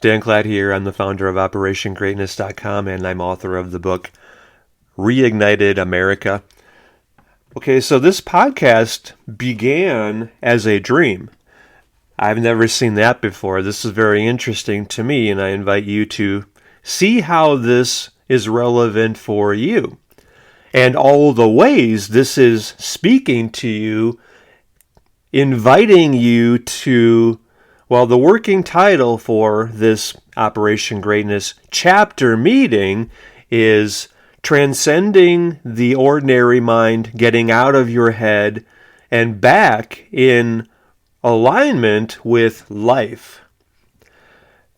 Dan Klatt here. I'm the founder of OperationGreatness.com, and I'm author of the book Reignited America. Okay, so this podcast began as a dream. I've never seen that before. This is very interesting to me, and I invite you to see how this is relevant for you and all the ways this is speaking to you, inviting you to, well, the working title for this Operation Greatness chapter meeting is Transcending the Ordinary Mind, Getting Out of Your Head and Back in Alignment with Life.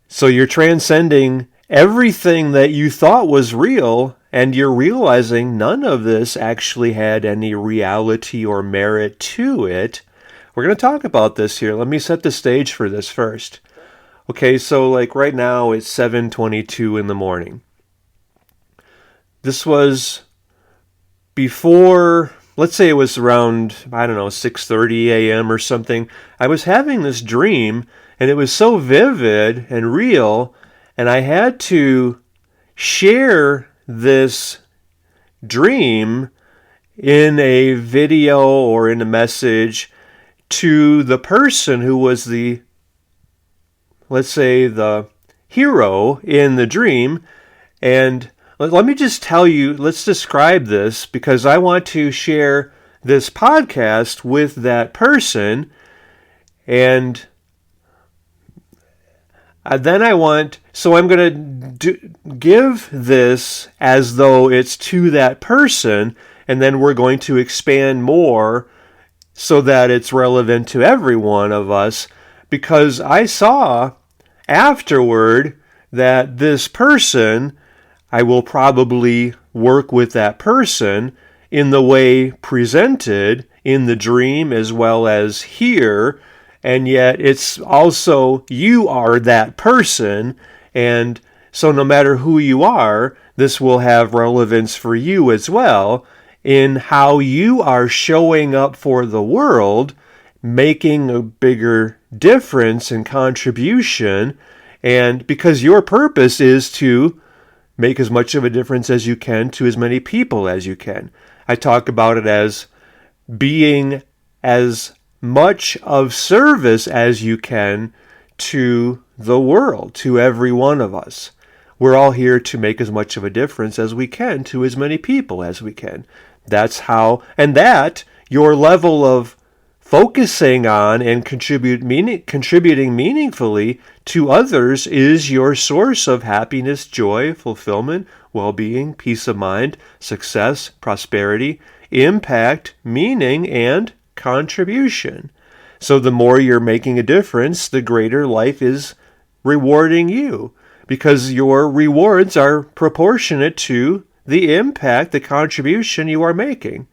So you're transcending everything that you thought was real, and you're realizing none of this actually had any reality or merit to it. We're going to talk about this here. Let me set the stage for this first. Okay, so like right now it's 7:22 in the morning. This was before, let's say it was around, 6:30 a.m. or something. I was having this dream, and it was so vivid and real, and I had to share this dream in a video or in a message to the person who was the, let's say, the hero in the dream. And let me just tell you, let's describe this, because I want to share this podcast with that person. And then I'm going to give this as though it's to that person, and then we're going to expand more so that it's relevant to every one of us, because I saw afterward that this person, I will probably work with that person in the way presented in the dream as well as here, and yet it's also you are that person, and so no matter who you are, this will have relevance for you as well in how you are showing up for the world, making a bigger difference and contribution, and because your purpose is to make as much of a difference as you can to as many people as you can. I talk about it as being as much of service as you can to the world, to every one of us. We're all here to make as much of a difference as we can to as many people as we can. That's how, and that your level of focusing on and contributing meaningfully to others is your source of happiness, joy, fulfillment, well-being, peace of mind, success, prosperity, impact, meaning, and contribution. So the more you're making a difference, the greater life is rewarding you, because your rewards are proportionate to the impact, the contribution you are making.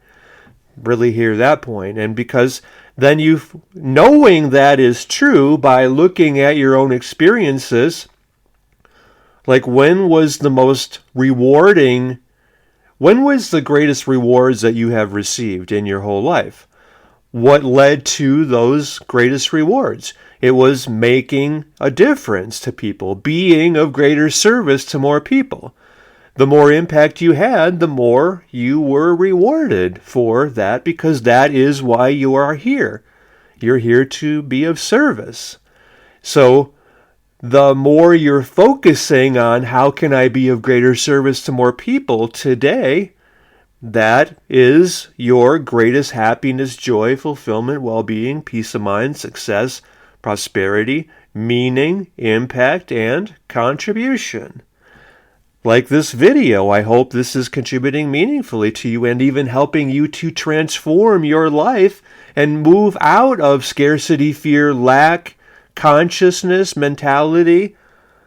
Really hear that point. And because then knowing that is true by looking at your own experiences, like when was the greatest rewards that you have received in your whole life? What led to those greatest rewards? It was making a difference to people, being of greater service to more people. The more impact you had, the more you were rewarded for that, because that is why you are here. You're here to be of service. So the more you're focusing on how can I be of greater service to more people today, that is your greatest happiness, joy, fulfillment, well-being, peace of mind, success, prosperity, meaning, impact, and contribution. Like this video, I hope this is contributing meaningfully to you and even helping you to transform your life and move out of scarcity, fear, lack, consciousness, mentality,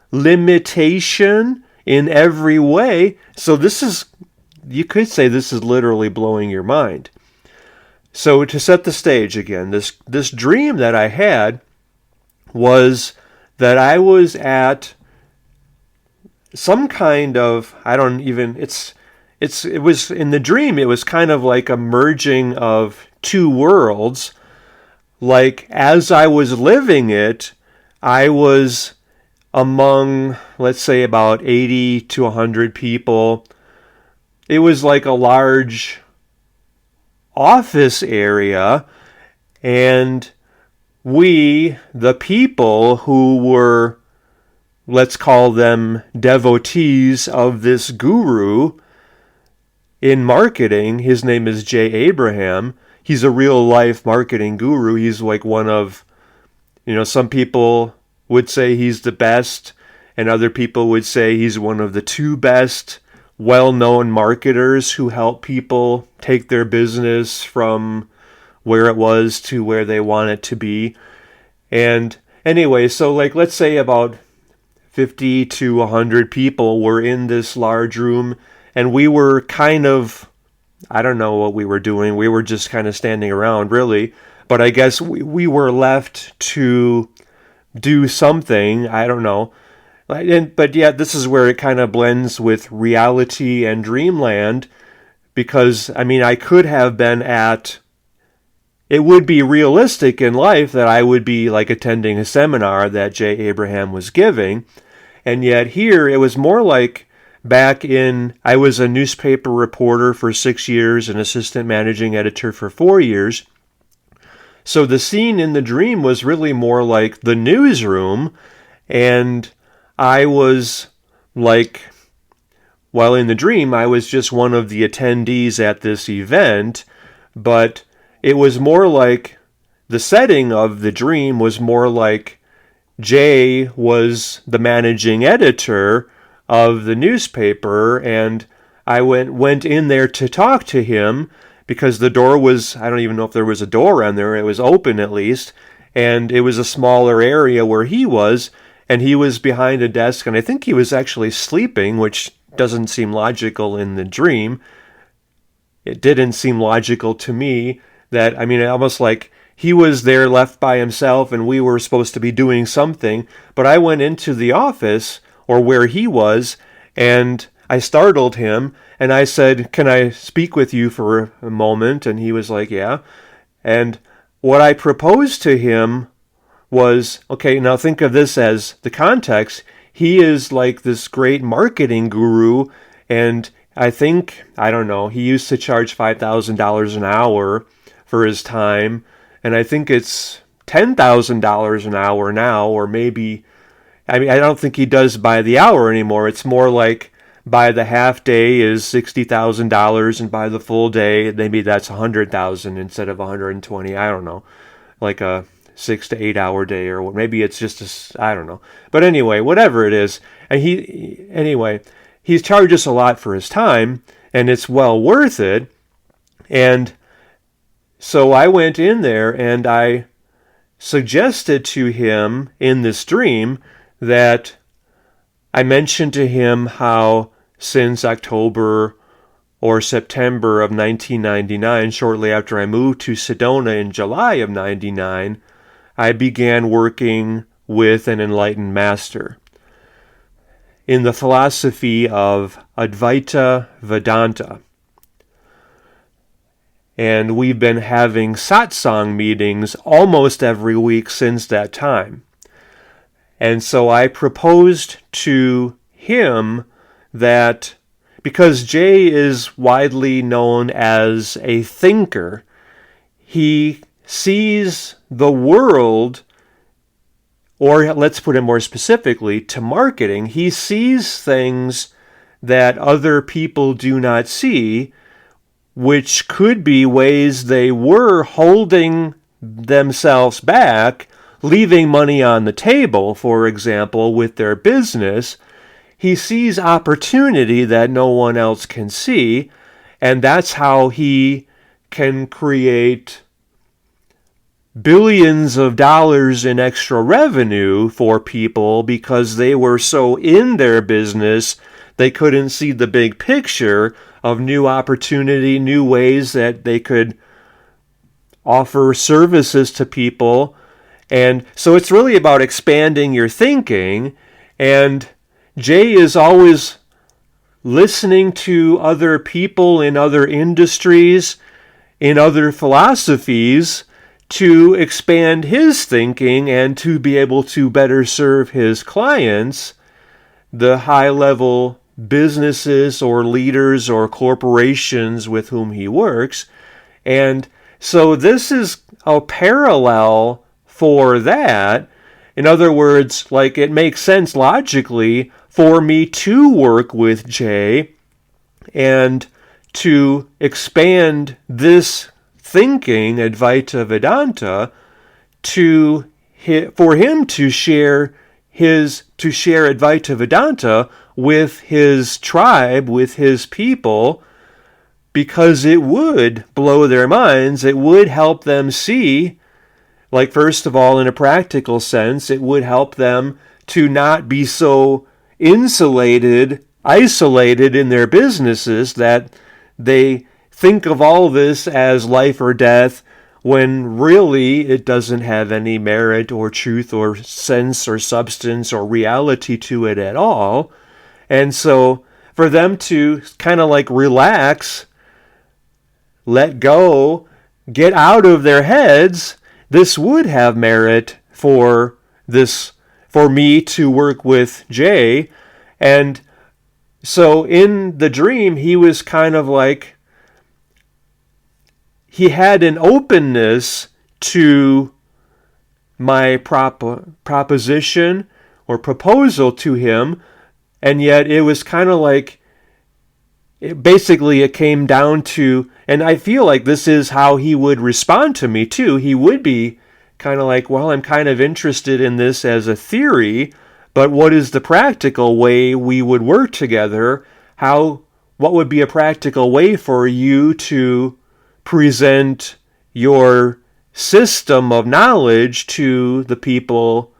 limitation in every way. So you could say this is literally blowing your mind. So to set the stage again, this dream that I had was that I was at some kind of, it was in the dream, it was kind of like a merging of two worlds. Like as I was living it, I was among, let's say, about 80 to 100 people. It was like a large office area, and we, the people who were, let's call them devotees of this guru in marketing, his name is Jay Abraham. He's a real life marketing guru. He's like one of, some people would say he's the best, and other people would say he's one of the two best well-known marketers who help people take their business from where it was to where they want it to be. And anyway, so like let's say about 50 to 100 people were in this large room, and we were kind of, I don't know what we were doing. We were just kind of standing around, really. But I guess we were left to do something. I don't know. But yeah, this is where it kind of blends with reality and dreamland, because, I could have been it would be realistic in life that I would be like attending a seminar that Jay Abraham was giving. And yet here it was more like I was a newspaper reporter for 6 years, an assistant managing editor for 4 years. So the scene in the dream was really more like the newsroom, and I was like, well, in the dream, I was just one of the attendees at this event, but it was more like the setting of the dream was more like Jay was the managing editor of the newspaper, and I went in there to talk to him because the door was, I don't even know if there was a door on there, it was open at least, and it was a smaller area where he was, and he was behind a desk, and I think he was actually sleeping, which doesn't seem logical in the dream. It didn't seem logical to me that, almost like he was there left by himself and we were supposed to be doing something, but I went into the office, or where he was, and I startled him, and I said, "Can I speak with you for a moment?" And he was like, "Yeah." And what I proposed to him was, okay, now think of this as the context. He is like this great marketing guru, and I think, I don't know, he used to charge $5,000 an hour for his time, and I think it's $10,000 an hour now, or maybe, I don't think he does by the hour anymore. It's more like by the half day is $60,000, and by the full day, maybe that's $100,000 instead of $120,000. I don't know, like a 6 to 8 hour day, or maybe it's just I don't know. But anyway, whatever it is, and he charges a lot for his time, and it's well worth it. And so I went in there and I suggested to him in this dream that I mentioned to him how since October or September of 1999, shortly after I moved to Sedona in July of 99, I began working with an enlightened master in the philosophy of Advaita Vedanta. And we've been having satsang meetings almost every week since that time. And so I proposed to him that, because Jay is widely known as a thinker, he sees the world, or let's put it more specifically, to marketing, he sees things that other people do not see, which could be ways they were holding themselves back, leaving money on the table, for example, with their business. He sees opportunity that no one else can see, and that's how he can create billions of dollars in extra revenue for people, because they were so in their business they couldn't see the big picture of new opportunity, new ways that they could offer services to people. And so it's really about expanding your thinking. And Jay is always listening to other people in other industries, in other philosophies, to expand his thinking and to be able to better serve his clients, the high-level businesses or leaders or corporations with whom he works. And so this is a parallel for that. In other words, like, it makes sense logically for me to work with Jay and to expand this thinking, Advaita Vedanta, for him to share Advaita Vedanta with his tribe, with his people, because it would blow their minds. It would help them see, like, first of all, in a practical sense, it would help them to not be so isolated in their businesses that they think of all this as life or death, when really it doesn't have any merit or truth or sense or substance or reality to it at all. And so for them to kind of like relax, let go, get out of their heads, this would have merit for me to work with Jay. And so in the dream, he was kind of like, he had an openness to my proposition or proposal to him, and yet it was kind of like, it came down to, and I feel like this is how he would respond to me too. He would be kind of like, well, I'm kind of interested in this as a theory, but what is the practical way we would work together? What would be a practical way for you to present your system of knowledge to the people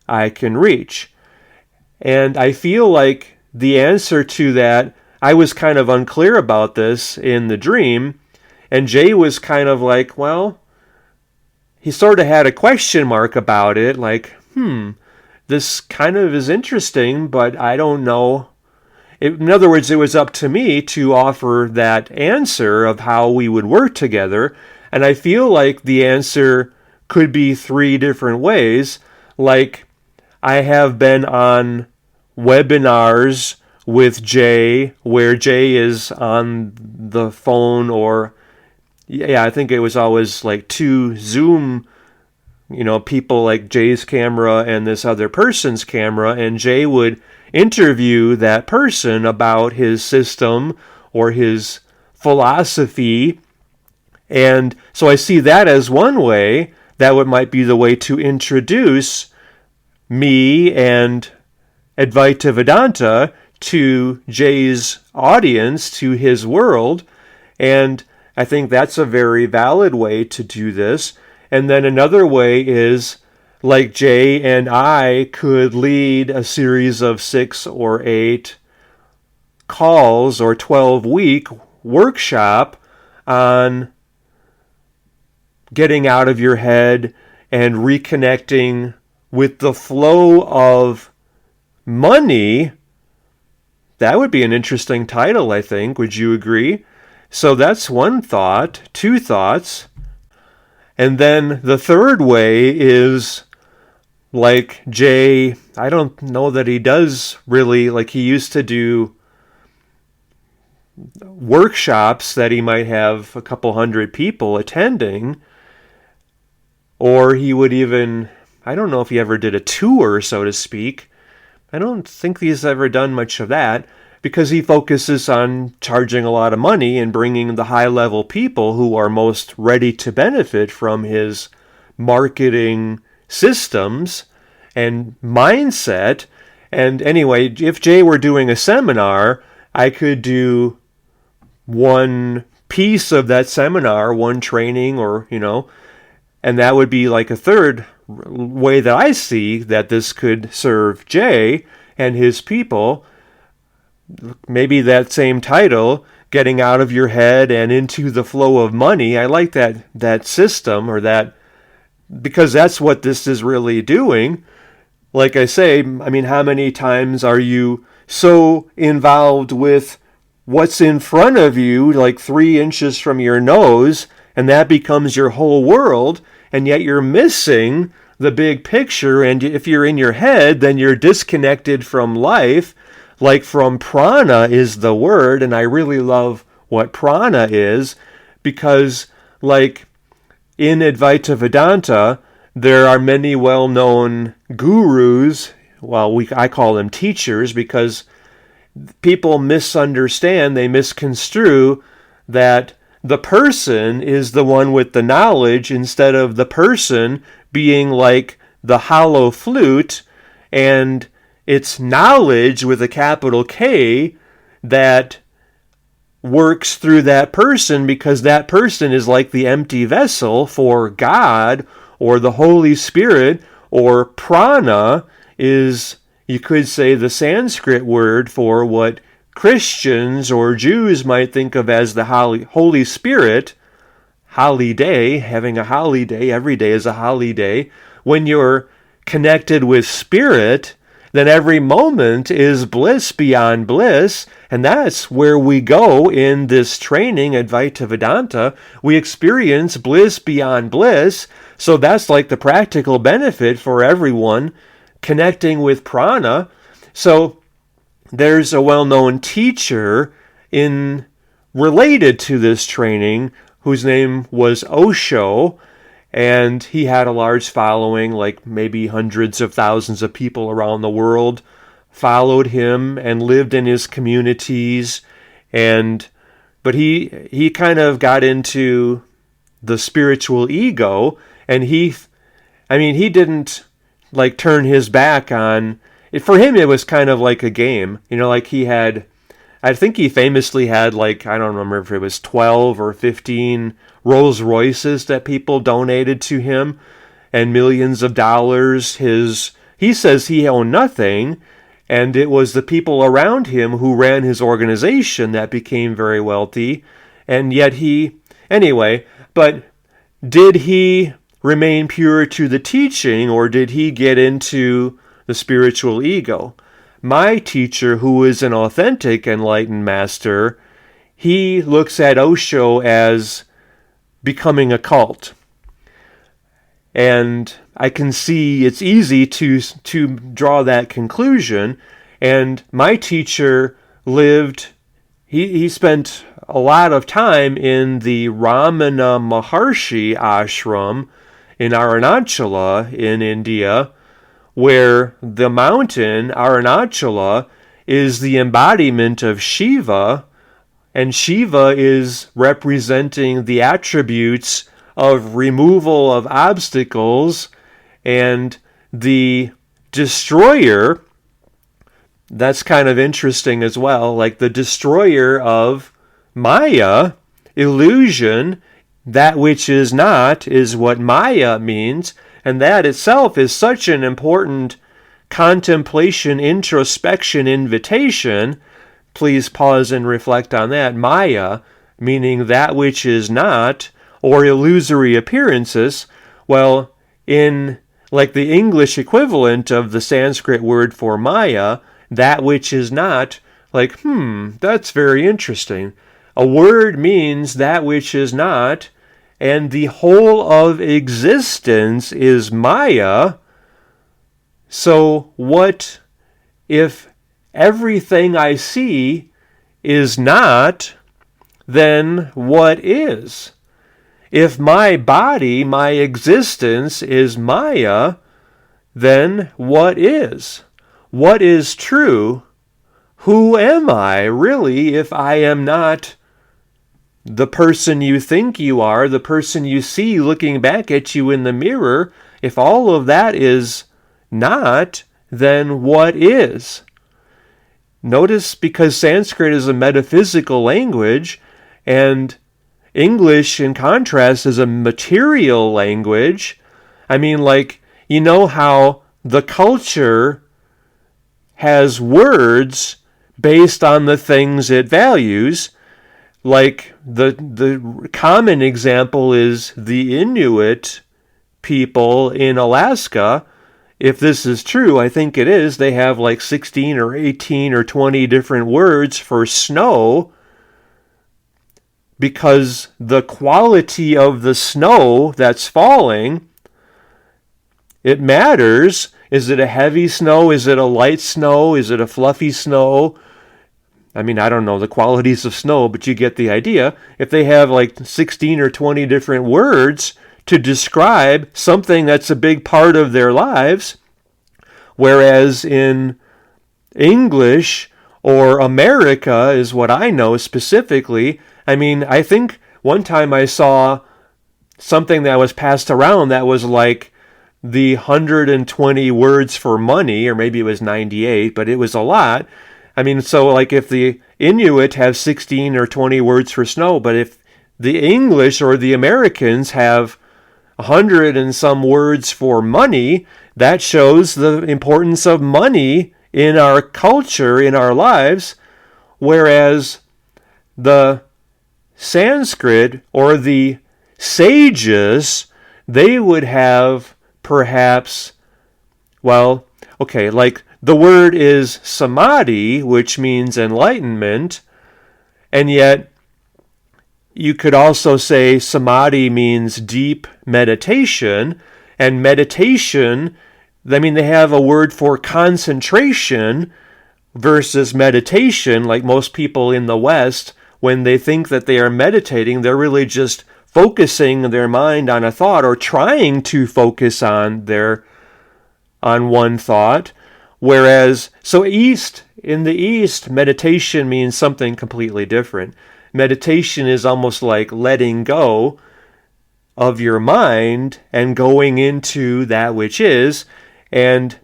I can reach? And I feel like the answer to that, I was kind of unclear about this in the dream, and Jay was kind of like, well, he sort of had a question mark about it, like, this kind of is interesting, but I don't know. In other words, it was up to me to offer that answer of how we would work together, and I feel like the answer could be 3 different ways. Like, I have been on webinars with Jay where Jay is on the phone, or I think it was always like 2 Zoom, people, like Jay's camera and this other person's camera, and Jay would interview that person about his system or his philosophy. And so I see that as one way. That might be the way to introduce me and Advaita Vedanta to Jay's audience, to his world. And I think that's a very valid way to do this. And then another way is, like, Jay and I could lead a series of 6 or 8 calls or 12-week workshop on getting out of your head and reconnecting with the flow of money. That would be an interesting title, I think. Would you agree? So that's one thought, 2 thoughts. And then the third way is, like, Jay, I don't know that he does really, like, he used to do workshops that he might have a couple hundred people attending, or he would even, I don't know if he ever did a tour, so to speak. I don't think he's ever done much of that, because he focuses on charging a lot of money and bringing the high-level people who are most ready to benefit from his marketing systems and mindset. And anyway, if Jay were doing a seminar, I could do one piece of that seminar, one training, or, and that would be like a third way that I see that this could serve Jay and his people. Maybe that same title, Getting Out of Your Head and Into the Flow of Money. I like that system, or that, because that's what this is really doing. Like I say, I mean, how many times are you so involved with what's in front of you, like 3 inches from your nose, and that becomes your whole world, and yet you're missing the big picture. And if you're in your head, then you're disconnected from life. Like from prana is the word, and I really love what prana is, because like in Advaita Vedanta, there are many well-known gurus. Well, I call them teachers, because people misunderstand, they misconstrue that the person is the one with the knowledge, instead of the person being like the hollow flute, and it's knowledge with a capital K that works through that person, because that person is like the empty vessel for God or the Holy Spirit, or prana is, you could say, the Sanskrit word for what Christians or Jews might think of as the Holy Spirit. Holiday, having a holiday, every day is a holiday. When you're connected with Spirit, then every moment is bliss beyond bliss, and that's where we go in this training, Advaita Vedanta. We experience bliss beyond bliss, so that's like the practical benefit for everyone connecting with prana. So there's a well-known teacher related to this training whose name was Osho, and he had a large following, like maybe hundreds of thousands of people around the world followed him and lived in his communities. But he kind of got into the spiritual ego, and he didn't like turn his back on it. For him, it was kind of like a game, like I think he famously had, like, I don't remember if it was 12 or 15 Rolls Royces that people donated to him, and millions of dollars. He says he owned nothing, and it was the people around him who ran his organization that became very wealthy. And yet but did he remain pure to the teaching, or did he get into the spiritual ego? My teacher, who is an authentic enlightened master, he looks at Osho as becoming a cult. And I can see it's easy to draw that conclusion. And my teacher he spent a lot of time in the Ramana Maharshi ashram in Arunachala in India, where the mountain, Arunachala, is the embodiment of Shiva, and Shiva is representing the attributes of removal of obstacles, and the destroyer, that's kind of interesting as well, like the destroyer of Maya, illusion, that which is not, is what Maya means. And that itself is such an important contemplation, introspection, invitation. Please pause and reflect on that. Maya, meaning that which is not, or illusory appearances. Well, in like the English equivalent of the Sanskrit word for Maya, that which is not, like, that's very interesting. A word means that which is not, and the whole of existence is Maya. So what if everything I see is not, then what is? If my body, my existence is Maya, then what is? What is true? Who am I really if I am not the person you think you are, the person you see looking back at you in the mirror? If all of that is not, then what is? Notice, because Sanskrit is a metaphysical language, and English, in contrast, is a material language. I mean, like, you know how the culture has words based on the things it values. Like, the common example is the Inuit people in Alaska. If this is true, I think it is, they have like 16 or 18 or 20 different words for snow. because the quality of the snow that's falling, it matters. Is it a heavy snow? Is it a light snow? Is it a fluffy snow? I mean, I don't know the qualities of snow, but you get the idea. If they have like 16 or 20 different words to describe something that's a big part of their lives, whereas in English or America is what I know specifically. I mean, I think one time I saw something that was passed around that was like the 120 words for money, or maybe it was 98, but it was a lot. I mean, so like if the Inuit have 16 or 20 words for snow, but if the English or the Americans have 100 and some words for money, that shows the importance of money in our culture, in our lives, whereas the Sanskrit or the sages, they would have perhaps, well, okay, like the word is samadhi, which means enlightenment, and yet you could also say samadhi means deep meditation, and meditation, I mean, they have a word for concentration versus meditation. Like most people in the West, when they think that they are meditating, they're really just focusing their mind on a thought or trying to focus on one thought. Whereas, so in the East, meditation means something completely different. Meditation is almost like letting go of your mind and going into that which is. And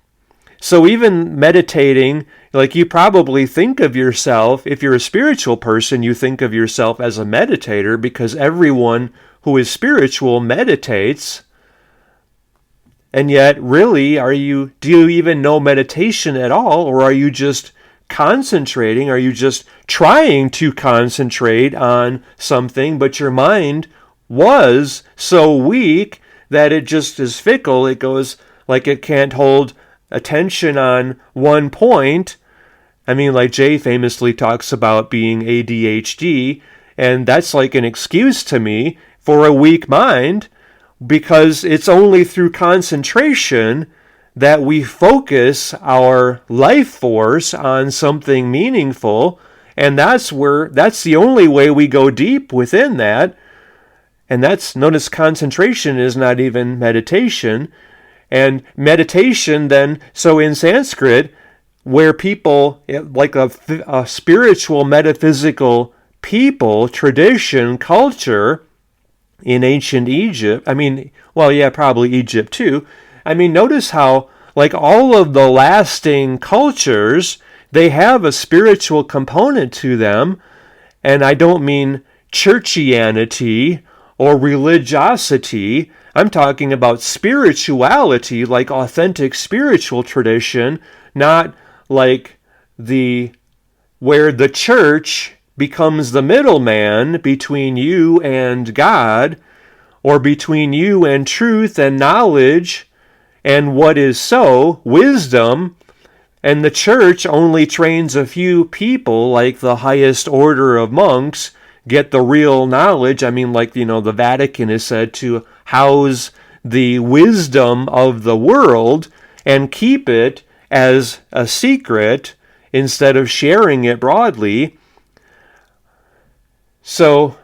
so even meditating, like you probably think of yourself, if you're a spiritual person, you think of yourself as a meditator, because everyone who is spiritual meditates. And yet, really, do you even know meditation at all? Or are you just concentrating? Are you just trying to concentrate on something, but your mind was so weak that it just is fickle? It goes like it can't hold attention on one point. I mean, like Jay famously talks about being ADHD, and that's like an excuse to me for a weak mind, because it's only through concentration that we focus our life force on something meaningful, and that's the only way we go deep within that. And that's, notice concentration is not even meditation. And meditation then, so in Sanskrit, where people, like a spiritual, metaphysical people, tradition, culture, in ancient Egypt, I mean, well, yeah, probably Egypt too. I mean, notice how, like all of the lasting cultures, they have a spiritual component to them. And I don't mean churchianity or religiosity. I'm talking about spirituality, like authentic spiritual tradition, not like where the church becomes the middleman between you and God, or between you and truth and knowledge and what is so, wisdom, and the church only trains a few people, like the highest order of monks, get the real knowledge. I mean, like, the Vatican is said to house the wisdom of the world and keep it as a secret instead of sharing it broadly. So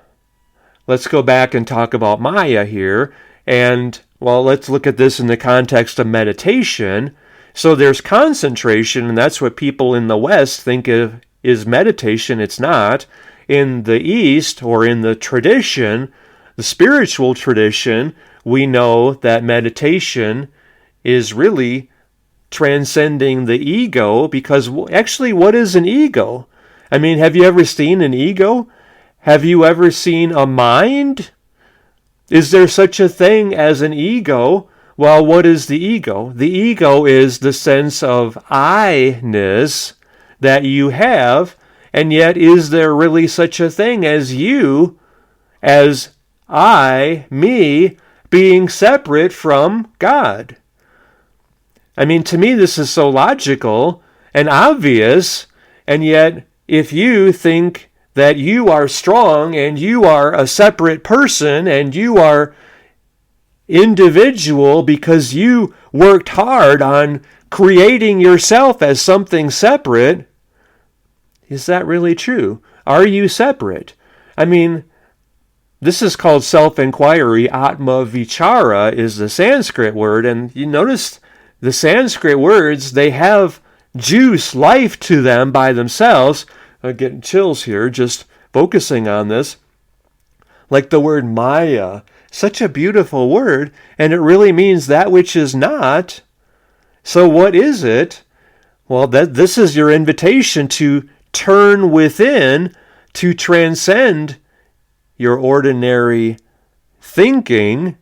let's go back and talk about Maya here. And, well, let's look at this in the context of meditation. So there's concentration, and that's what people in the West think of is meditation. It's not. In the East, or in the tradition, the spiritual tradition, we know that meditation is really transcending the ego, because actually, what is an ego? I mean, have you ever seen an ego? Have you ever seen a mind? Is there such a thing as an ego? Well, what is the ego? The ego is the sense of I-ness that you have, and yet is there really such a thing as you, as I, me, being separate from God? I mean, to me, this is so logical and obvious, and yet if you think that you are strong and you are a separate person and you are individual because you worked hard on creating yourself as something separate. Is that really true? Are you separate? I mean, this is called self-inquiry. Atma vichara is the Sanskrit word, and you notice the Sanskrit words, they have juice, life to them by themselves. I'm getting chills here just focusing on this. Like the word Maya, such a beautiful word, and it really means that which is not. So what is it? Well, this is your invitation to turn within, to transcend your ordinary thinking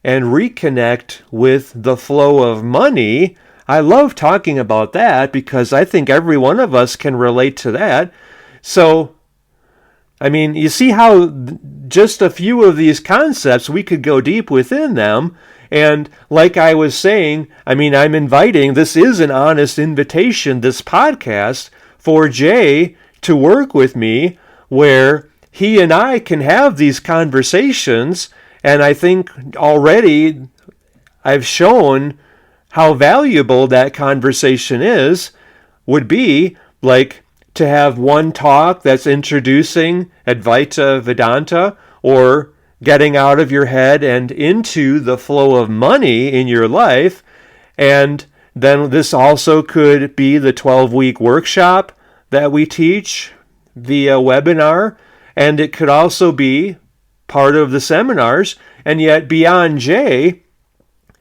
and reconnect with the flow of money. I love talking about that because I think every one of us can relate to that. So, I mean, you see how just a few of these concepts, we could go deep within them. And like I was saying, I mean, I'm inviting, this is an honest invitation, this podcast, for Jay to work with me where he and I can have these conversations. And I think already I've shown how valuable that conversation would be like to have one talk that's introducing Advaita Vedanta or getting out of your head and into the flow of money in your life. And then this also could be the 12-week workshop that we teach via webinar. And it could also be part of the seminars. And yet beyond Jay,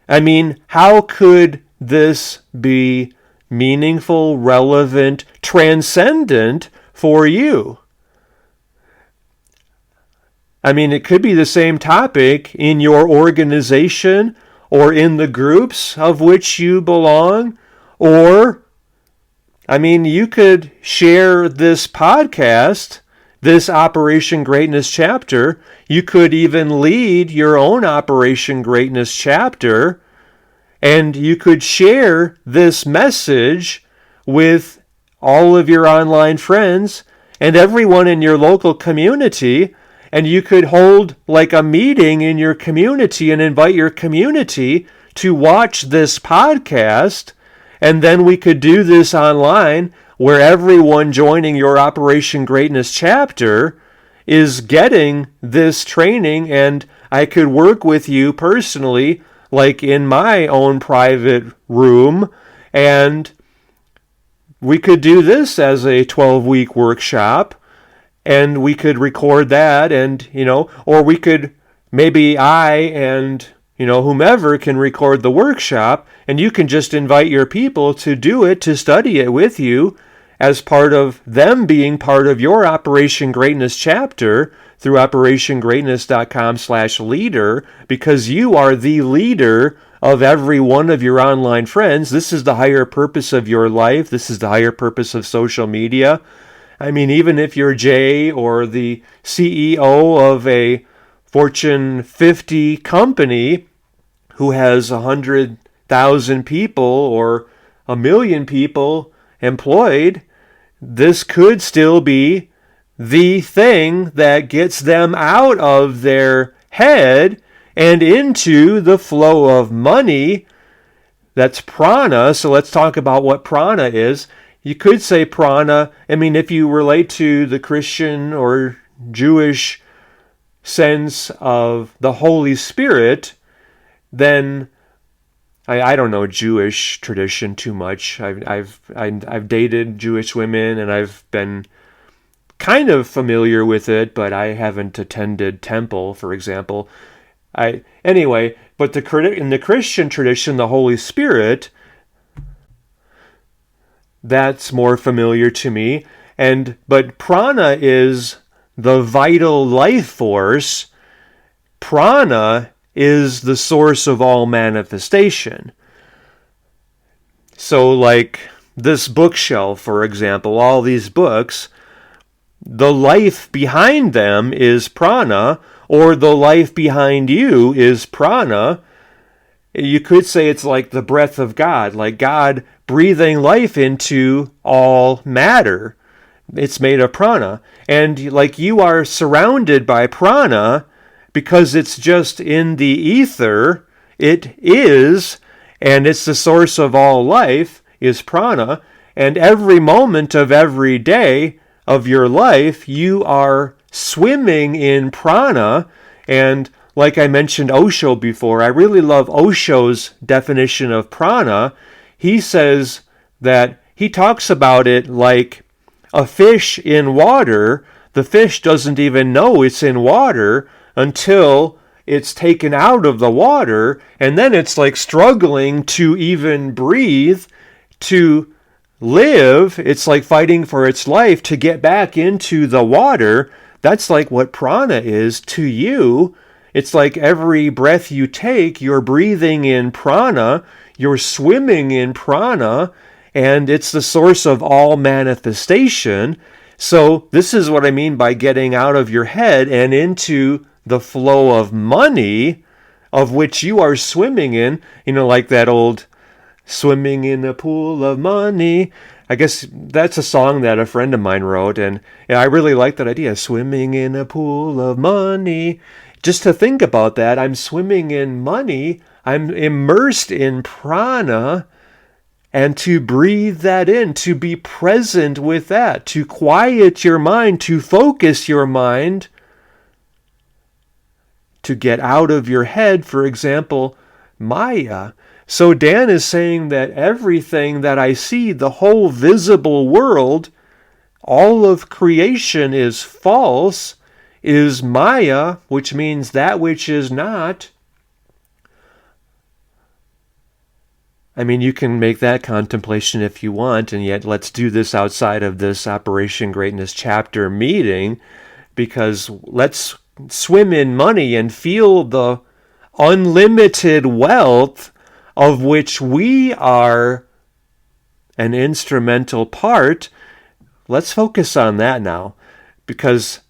I mean, how could this be meaningful, relevant, transcendent for you? I mean, it could be the same topic in your organization or in the groups of which you belong. Or, I mean, you could share this podcast, this Operation Greatness chapter. You could even lead your own Operation Greatness chapter, and you could share this message with all of your online friends and everyone in your local community, and you could hold like a meeting in your community and invite your community to watch this podcast, and then we could do this online where everyone joining your Operation Greatness chapter is getting this training, and I could work with you personally, like in my own private room, and we could do this as a 12-week workshop, and we could record that, and, or we could, maybe I and, whomever can record the workshop, and you can just invite your people to do it, to study it with you, as part of them being part of your Operation Greatness chapter through operationgreatness.com/leader, because you are the leader of every one of your online friends. This is the higher purpose of your life. This is the higher purpose of social media. I mean, even if you're Jay or the CEO of a Fortune 50 company who has 100,000 people or 1 million people employed, this could still be the thing that gets them out of their head and into the flow of money. That's prana. So let's talk about what prana is. You could say prana, I mean, if you relate to the Christian or Jewish sense of the Holy Spirit, then I don't know Jewish tradition too much. I've dated Jewish women, and I've been kind of familiar with it, but I haven't attended temple, for example. But in the Christian tradition, the Holy Spirit, that's more familiar to me. But prana is the vital life force. Prana is the source of all manifestation. So like this bookshelf, for example, all these books, the life behind them is prana, or the life behind you is prana. You could say it's like the breath of God, like God breathing life into all matter. It's made of prana. And like you are surrounded by prana because it's just in the ether. It is, and it's the source of all life, is prana. And every moment of every day of your life, you are swimming in prana. And like I mentioned Osho before, I really love Osho's definition of prana. He says that he talks about it like a fish in water. The fish doesn't even know it's in water until it's taken out of the water, and then it's like struggling to even breathe, to live. It's like fighting for its life to get back into the water. That's like what prana is to you. It's like every breath you take, you're breathing in prana, you're swimming in prana, and it's the source of all manifestation. So this is what I mean by getting out of your head and into the flow of money, of which you are swimming in, like that old swimming in a pool of money. I guess that's a song that a friend of mine wrote, and I really like that idea, swimming in a pool of money. Just to think about that, I'm swimming in money, I'm immersed in prana, and to breathe that in, to be present with that, to quiet your mind, to focus your mind, to get out of your head, for example, Maya. So Dan is saying that everything that I see, the whole visible world, all of creation is false, is Maya, which means that which is not. I mean, you can make that contemplation if you want, and yet let's do this outside of this Operation Greatness chapter meeting, because let's swim in money and feel the unlimited wealth of which we are an instrumental part. Let's focus on that now, because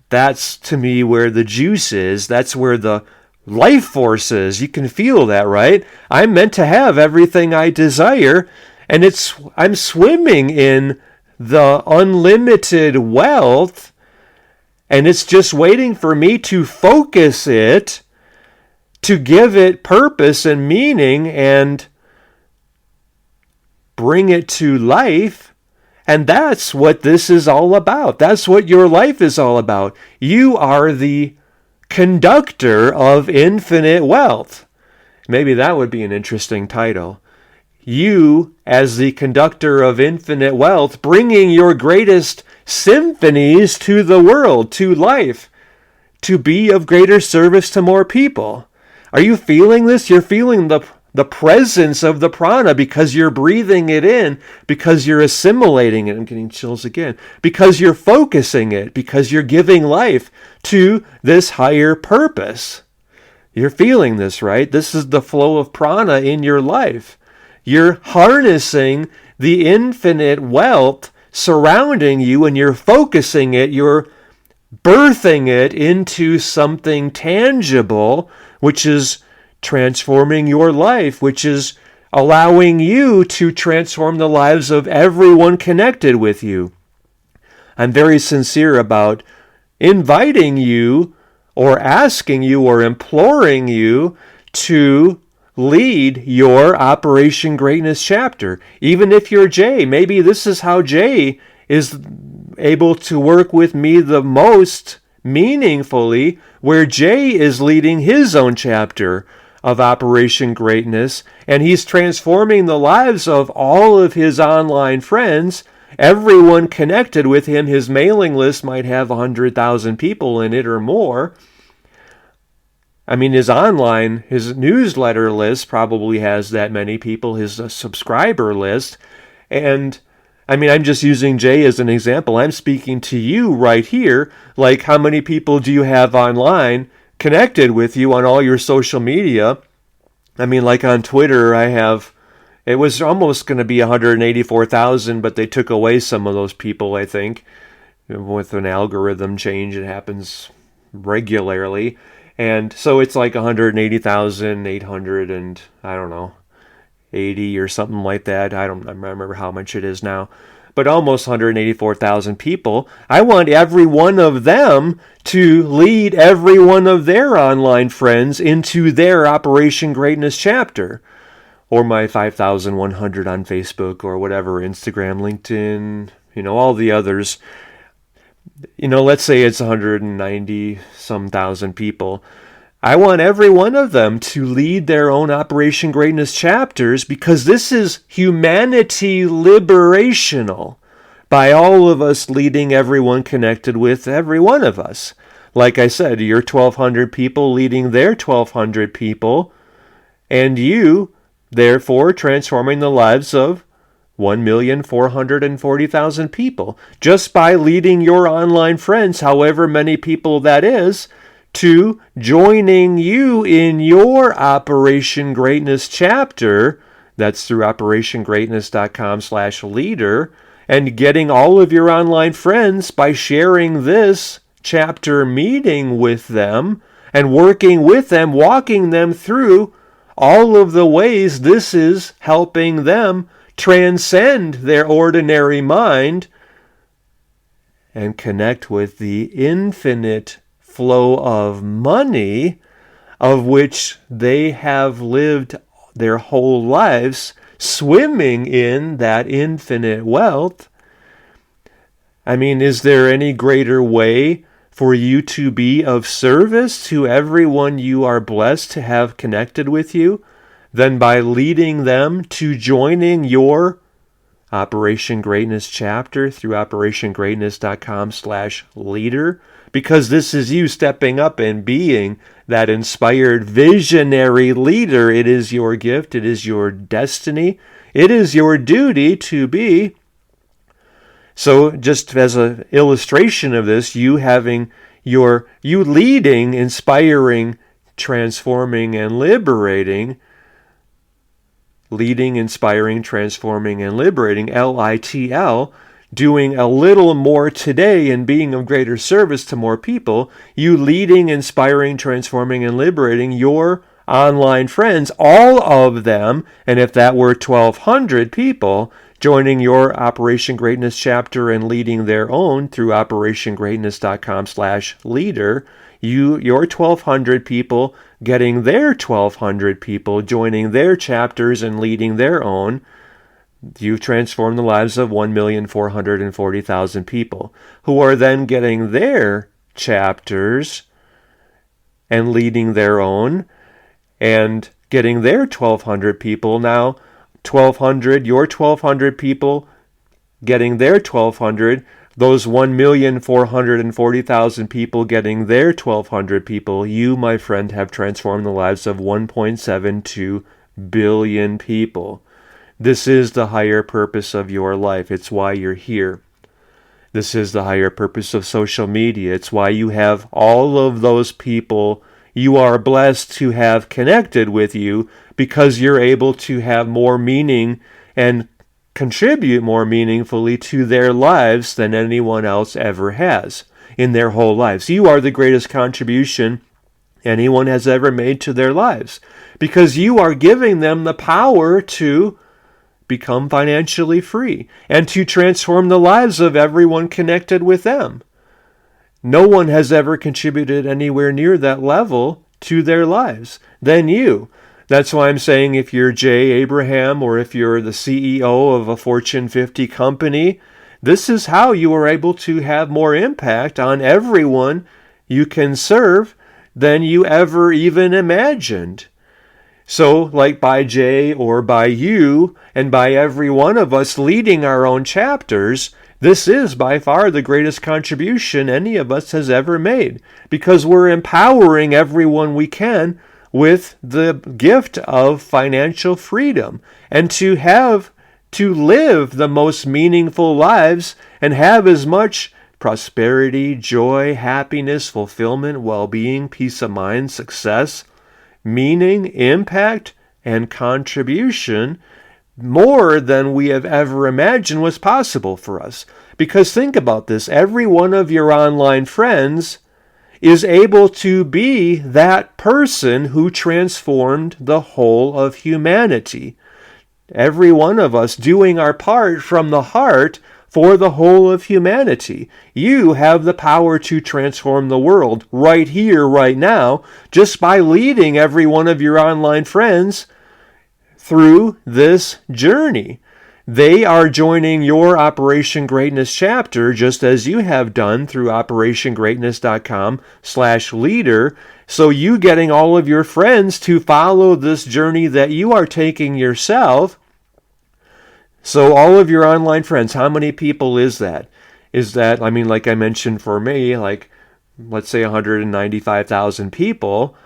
that's, to me, where the juice is. That's where the life force is. You can feel that, right? I'm meant to have everything I desire, and I'm swimming in the unlimited wealth, and it's just waiting for me to focus it, to give it purpose and meaning, and bring it to life. And that's what this is all about. That's what your life is all about. You are the conductor of infinite wealth. Maybe that would be an interesting title. You, as the conductor of infinite wealth, bringing your greatest symphonies to the world, to life, to be of greater service to more people. Are you feeling this? You're feeling the presence of the prana because you're breathing it in, because you're assimilating it. I'm getting chills again. Because you're focusing it, because you're giving life to this higher purpose. You're feeling this, right? This is the flow of prana in your life. You're harnessing the infinite wealth surrounding you, and you're focusing it, you're birthing it into something tangible, which is transforming your life, which is allowing you to transform the lives of everyone connected with you. I'm very sincere about inviting you, or asking you, or imploring you to lead your Operation Greatness chapter. Even if you're Jay, maybe this is how Jay is able to work with me the most meaningfully, where Jay is leading his own chapter of Operation Greatness, and he's transforming the lives of all of his online friends. Everyone connected with him, his mailing list might have 100,000 people in it or more. I mean, his newsletter list probably has that many people, his subscriber list. And I mean, I'm just using Jay as an example. I'm speaking to you right here. Like, how many people do you have online connected with you on all your social media? I mean, like on Twitter, it was almost going to be 184,000, but they took away some of those people, I think. With an algorithm change, it happens regularly. And so it's like 180,800, and I don't know. 80 or something like that. I don't remember how much it is now, but almost 184,000 people. I want every one of them to lead every one of their online friends into their Operation Greatness chapter, or my 5,100 on Facebook, or whatever, Instagram, LinkedIn, all the others. Let's say it's 190 some thousand people. I want every one of them to lead their own Operation Greatness chapters, because this is humanity liberational, by all of us leading everyone connected with every one of us. Like I said, your 1,200 people leading their 1,200 people, and you, therefore, transforming the lives of 1,440,000 people, just by leading your online friends, however many people that is, to joining you in your Operation Greatness chapter. That's through operationgreatness.com/leader, and getting all of your online friends by sharing this chapter meeting with them and working with them, walking them through all of the ways this is helping them transcend their ordinary mind and connect with the infinite flow of money, of which they have lived their whole lives, swimming in that infinite wealth. I mean, is there any greater way for you to be of service to everyone you are blessed to have connected with you than by leading them to joining your Operation Greatness chapter through operationgreatness.com/leader? Because this is you stepping up and being that inspired visionary leader. It is your gift. It is your destiny. It is your duty to be. So just as an illustration of this, you leading, inspiring, transforming, and liberating, LITL, doing a little more today and being of greater service to more people, you leading, inspiring, transforming, and liberating your online friends, all of them, and if that were 1,200 people, joining your Operation Greatness chapter and leading their own through operationgreatness.com/leader, your 1,200 people getting their 1,200 people, joining their chapters and leading their own. You've transformed the lives of 1,440,000 people, who are then getting their chapters and leading their own and getting their 1,200 people. Now, 1,200, your 1,200 people getting their 1,200, those 1,440,000 people getting their 1,200 people. You, my friend, have transformed the lives of 1.72 billion people. This is the higher purpose of your life. It's why you're here. This is the higher purpose of social media. It's why you have all of those people you are blessed to have connected with you, because you're able to have more meaning and contribute more meaningfully to their lives than anyone else ever has in their whole lives. You are the greatest contribution anyone has ever made to their lives, because you are giving them the power to become financially free and to transform the lives of everyone connected with them. No one has ever contributed anywhere near that level to their lives than you. That's why I'm saying, if you're Jay Abraham or if you're the CEO of a Fortune 50 company, this is how you are able to have more impact on everyone you can serve than you ever even imagined. So, like by Jay or by you and by every one of us leading our own chapters, this is by far the greatest contribution any of us has ever made, because we're empowering everyone we can with the gift of financial freedom and to live the most meaningful lives and have as much prosperity, joy, happiness, fulfillment, well-being, peace of mind, success, meaning, impact, and contribution more than we have ever imagined was possible for us. Because think about this, every one of your online friends is able to be that person who transformed the whole of humanity. every one of us doing our part from the heart for the whole of humanity. You have the power to transform the world right here, right now, just by leading every one of your online friends through this journey. They are joining your Operation Greatness chapter just as you have done through operationgreatness.com/leader. So you getting all of your friends to follow this journey that you are taking yourself. So all of your online friends, how many people is that? Is that, I mean, like I mentioned for me, like let's say 195,000 people.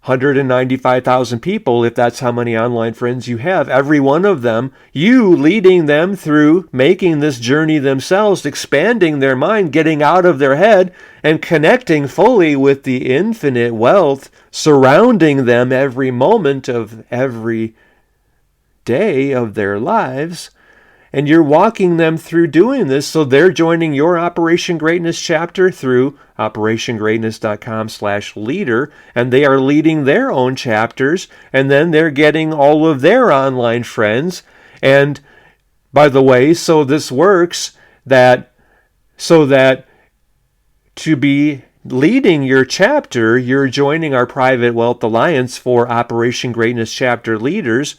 195,000 people, if that's how many online friends you have, every one of them, you leading them through making this journey themselves, expanding their mind, getting out of their head, and connecting fully with the infinite wealth surrounding them every moment of every day of their lives. And you're walking them through doing this, so they're joining your Operation Greatness chapter through operationgreatness.com/leader, and they are leading their own chapters, and then they're getting all of their online friends. And by the way, so this works so that to be leading your chapter, you're joining our Private Wealth Alliance for Operation Greatness chapter leaders.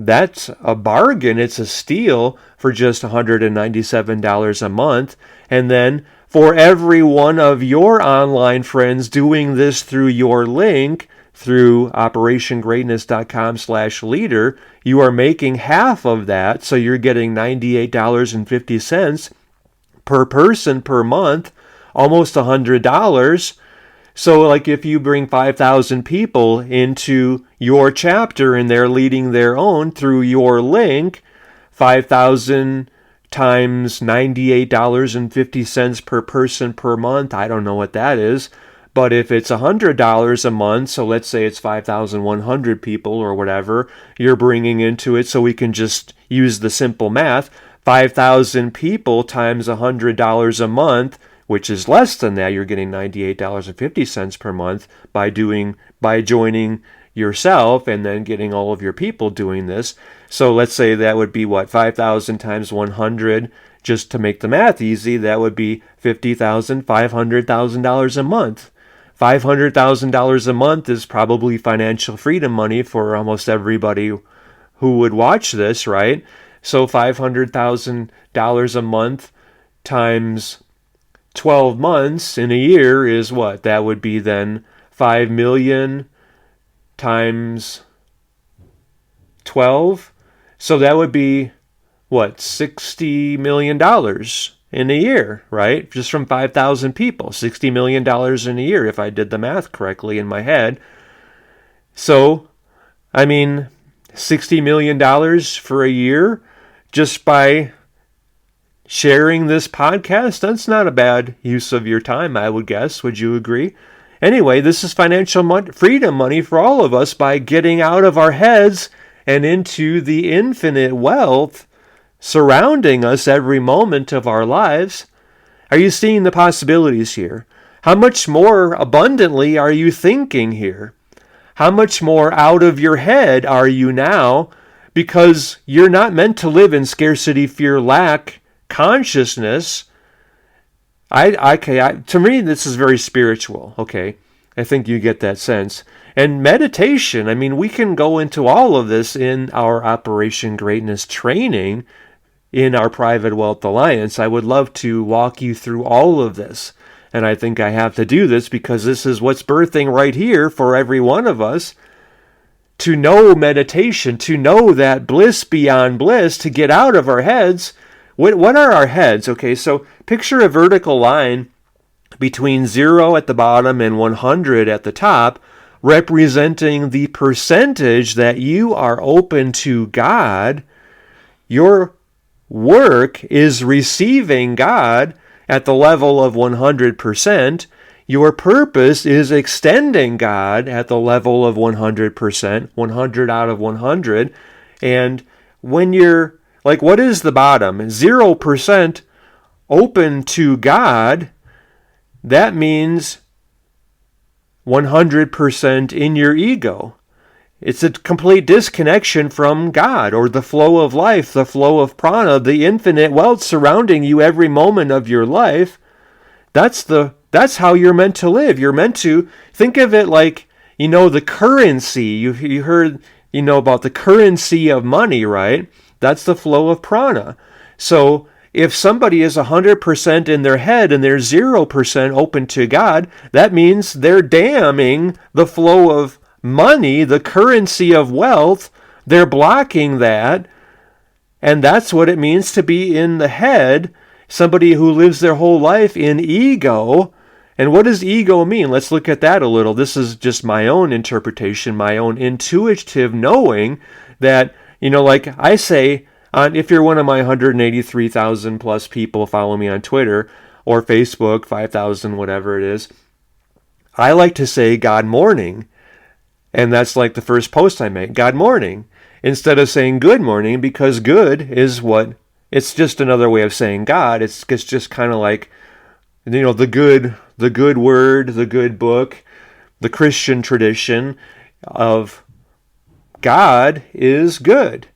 That's a bargain. It's a steal for just $197 a month. And then for every one of your online friends doing this through your link, through operationgreatness.com/leader, you are making half of that. So you're getting $98.50 per person per month, almost $100. So like if you bring 5,000 people into your chapter and they're leading their own through your link, 5,000 times $98.50 per person per month, I don't know what that is. But if it's $100 a month, so let's say it's 5,100 people or whatever you're bringing into it, so we can just use the simple math, 5,000 people times $100 a month, which is less than that, you're getting $98.50 per month by joining yourself and then getting all of your people doing this. So let's say that would be 5,000 times 100, just to make the math easy, that would be $50,000, $500,000 a month. $500,000 a month is probably financial freedom money for almost everybody who would watch this, right? So $500,000 a month times 12 months in a year is what? That would be then 5 million times 12. So that would be what? $60 million in a year, right? Just from 5,000 people. $60 million in a year if I did the math correctly in my head. So, I mean, $60 million for a year just by sharing this podcast, that's not a bad use of your time, I would guess. Would you agree? Anyway, this is financial freedom money for all of us by getting out of our heads and into the infinite wealth surrounding us every moment of our lives. Are you seeing the possibilities here? How much more abundantly are you thinking here? How much more out of your head are you now? Because you're not meant to live in scarcity, fear, lack, consciousness. To me, this is very spiritual. Okay, I think you get that sense. And meditation. I mean, we can go into all of this in our Operation Greatness training in our Private Wealth Alliance. I would love to walk you through all of this, and I think I have to do this because this is what's birthing right here for every one of us. To know meditation, to know that bliss beyond bliss, to get out of our heads. What are our heads? Okay, so picture a vertical line between 0 at the bottom and 100 at the top, representing the percentage that you are open to God. Your work is receiving God at the level of 100%. Your purpose is extending God at the level of 100%, 100 out of 100. And when you're like, what is the bottom? 0% open to God. That means 100% in your ego. It's a complete disconnection from God, or the flow of life, the flow of prana, the infinite wealth surrounding you every moment of your life. That's how you're meant to live. You're meant to think of it like, the currency. You heard, about the currency of money, right? That's the flow of prana. So if somebody is 100% in their head and they're 0% open to God, that means they're damming the flow of money, the currency of wealth. They're blocking that. And that's what it means to be in the head, somebody who lives their whole life in ego. And what does ego mean? Let's look at that a little. This is just my own interpretation, my own intuitive knowing that, like I say, if you're one of my 183,000 plus people follow me on Twitter or Facebook, 5,000, whatever it is, I like to say God morning. And that's like the first post I make, God morning, instead of saying good morning, because good is it's just another way of saying God. It's just kind of like, the good word, the good book, the Christian tradition of God is good.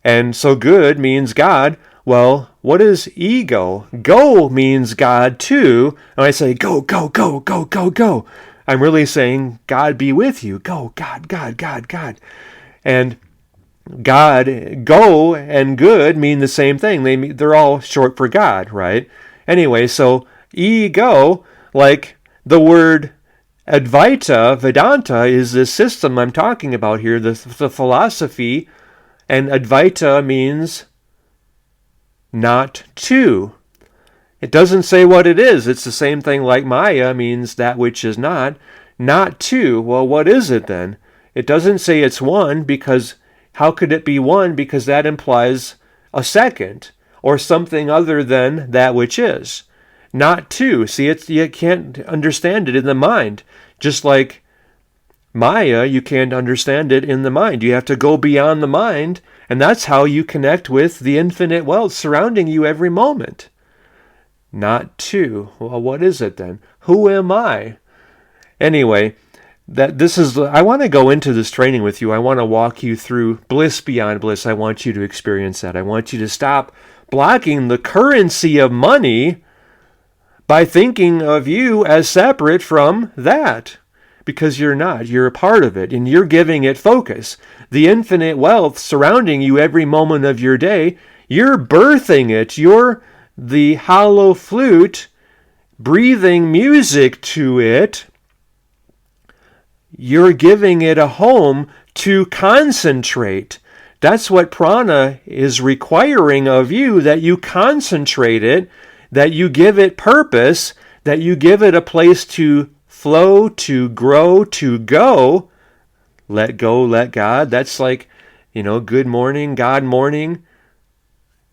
And so good means God. Well, what is ego? Go means God too. And I say, go, go, go, go, go, go. I'm really saying, God be with you. Go, God, God, God, God. And God, go, and good mean the same thing. They're all short for God, right? Anyway, so ego, like the word Advaita, Vedanta, is this system I'm talking about here, the philosophy. And Advaita means not to. It doesn't say what it is. It's the same thing like Maya means that which is not to. Well, what is it then? It doesn't say it's one, because how could it be one? Because that implies a second or something other than that which is. Not to. See, you can't understand it in the mind. Just like Maya, you can't understand it in the mind. You have to go beyond the mind, and that's how you connect with the infinite wealth surrounding you every moment. Not to. Well, what is it then? Who am I? Anyway, I want to go into this training with you. I want to walk you through bliss beyond bliss. I want you to experience that. I want you to stop blocking the currency of money by thinking of you as separate from that. Because you're not. You're a part of it, and you're giving it focus. The infinite wealth surrounding you every moment of your day, you're birthing it. You're the hollow flute, breathing music to it. You're giving it a home to concentrate. That's what prana is requiring of you, that you concentrate it, that you give it purpose, that you give it a place to flow, to grow, to go. Let go, let God. That's like, good morning, God morning.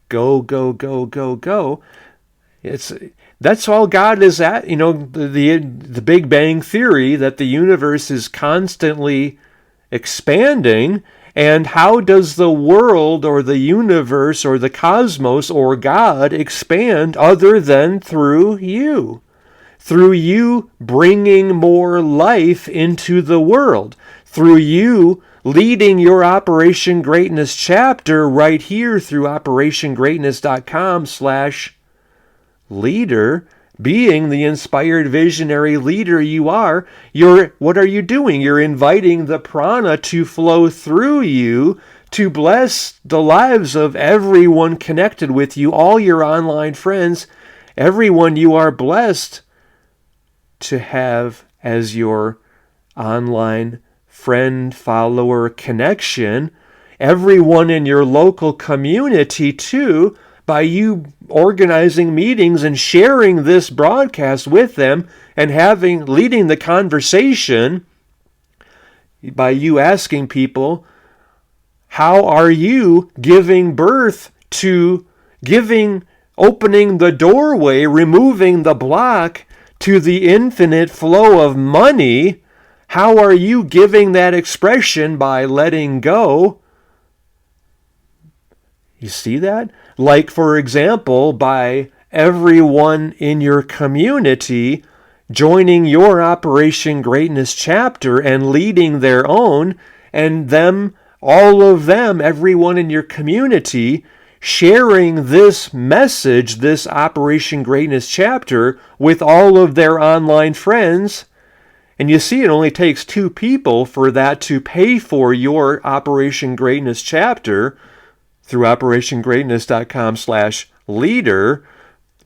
Go, go, go, go, go. That's all God is at. The Big Bang Theory, that the universe is constantly expanding. And how does the world or the universe or the cosmos or God expand other than through you? Through you bringing more life into the world. Through you leading your Operation Greatness chapter right here through operationgreatness.com/leader, being the inspired visionary leader you are. What are you doing? You're inviting the prana to flow through you to bless the lives of everyone connected with you, all your online friends, everyone you are blessed to have as your online friend, follower connection, everyone in your local community too, by you organizing meetings and sharing this broadcast with them and leading the conversation by you asking people, how are you giving birth to opening the doorway, removing the block to the infinite flow of money? How are you giving that expression by letting go? You see that? Like, for example, by everyone in your community joining your Operation Greatness chapter and leading their own, and them, all of them, everyone in your community, sharing this message, this Operation Greatness chapter, with all of their online friends. And you see, it only takes 2 people for that to pay for your Operation Greatness chapter through operationgreatness.com/leader,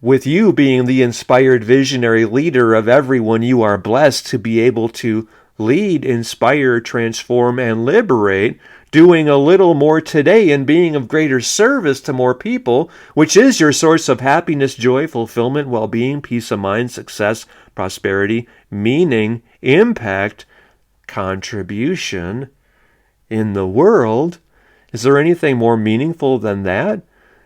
with you being the inspired visionary leader of everyone. You are blessed to be able to lead, inspire, transform, and liberate, doing a little more today and being of greater service to more people, which is your source of happiness, joy, fulfillment, well-being, peace of mind, success, prosperity, meaning, impact, contribution in the world. Is there anything more meaningful than that?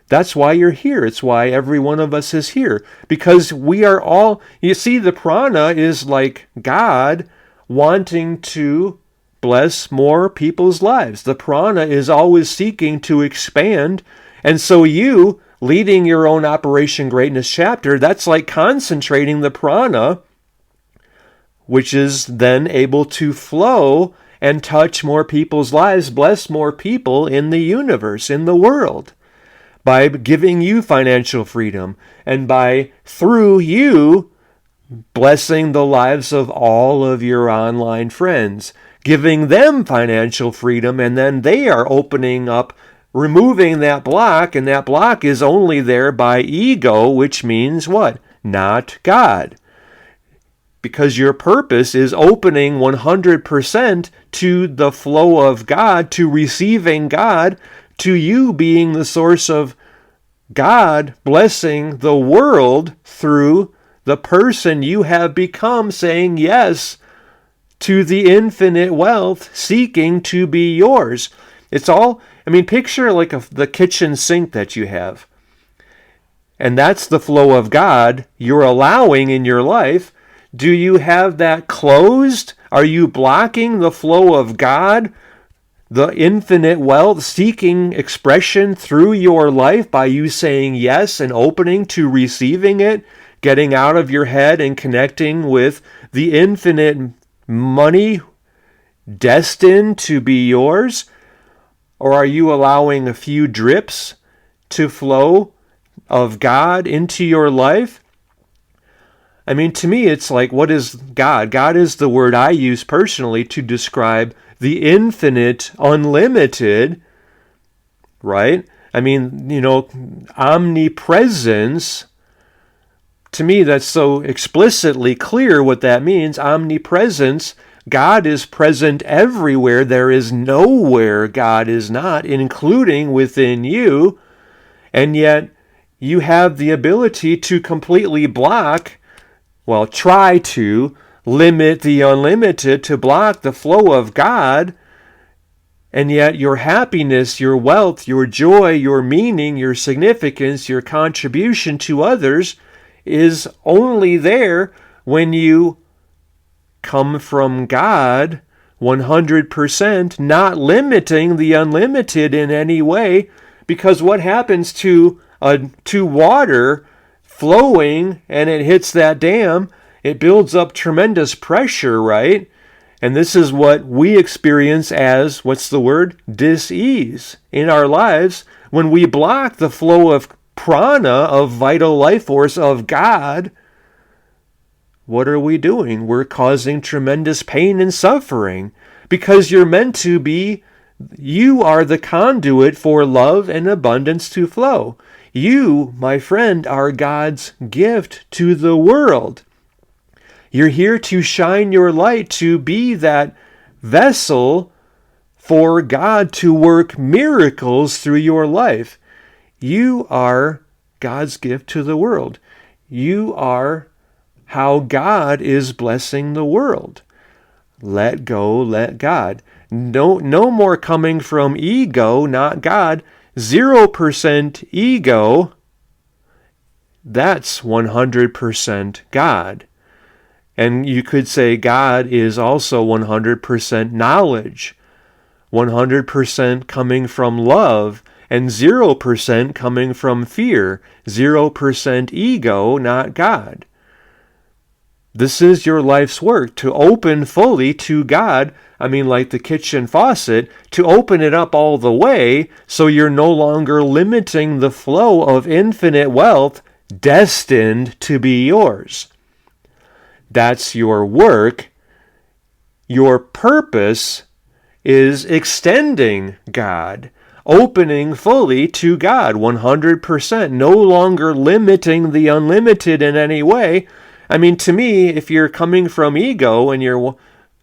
That's why you're here. It's why every one of us is here. Because we are all, you see, the prana is like God wanting to bless more people's lives. The prana is always seeking to expand. And so you, leading your own Operation Greatness chapter, that's like concentrating the prana, which is then able to flow and touch more people's lives, bless more people in the universe, in the world, by giving you financial freedom, and by, through you, blessing the lives of all of your online friends, giving them financial freedom, and then they are opening up, removing that block, and that block is only there by ego, which means what? Not God. Because your purpose is opening 100% to the flow of God, to receiving God, to you being the source of God blessing the world through the person you have become, saying yes to the infinite wealth seeking to be yours. It's all, picture like the kitchen sink that you have. And that's the flow of God you're allowing in your life. Do you have that closed? Are you blocking the flow of God, the infinite wealth seeking expression through your life by you saying yes and opening to receiving it, getting out of your head and connecting with the infinite money destined to be yours? Or are you allowing a few drips to flow of God into your life? To me, it's like, what is God? God is the word I use personally to describe the infinite, unlimited, right? Omnipresence. To me, that's so explicitly clear what that means. Omnipresence. God is present everywhere. There is nowhere God is not, including within you. And yet, you have the ability to completely try to limit the unlimited, to block the flow of God, and yet your happiness, your wealth, your joy, your meaning, your significance, your contribution to others is only there when you come from God 100%, not limiting the unlimited in any way. Because what happens to water flowing and it hits that dam, it builds up tremendous pressure, right? And this is what we experience as, what's the word? Dis-ease in our lives when we block the flow of prana, of vital life force of God. What are we doing? We're causing tremendous pain and suffering because you're meant to be, you are the conduit for love and abundance to flow. You, my friend, are God's gift to the world. You're here to shine your light, to be that vessel for God to work miracles through your life. You are God's gift to the world. You are how God is blessing the world. Let go, let God. No more coming from ego, not God. 0% ego, that's 100% God. And you could say God is also 100% knowledge, 100% coming from love, and 0% coming from fear. 0% ego, not God. This is your life's work, to open fully to God. I mean, like the kitchen faucet, to open it up all the way so you're no longer limiting the flow of infinite wealth destined to be yours. That's your work. Your purpose is extending God, opening fully to God, 100%, no longer limiting the unlimited in any way. I mean, to me, if you're coming from ego and you're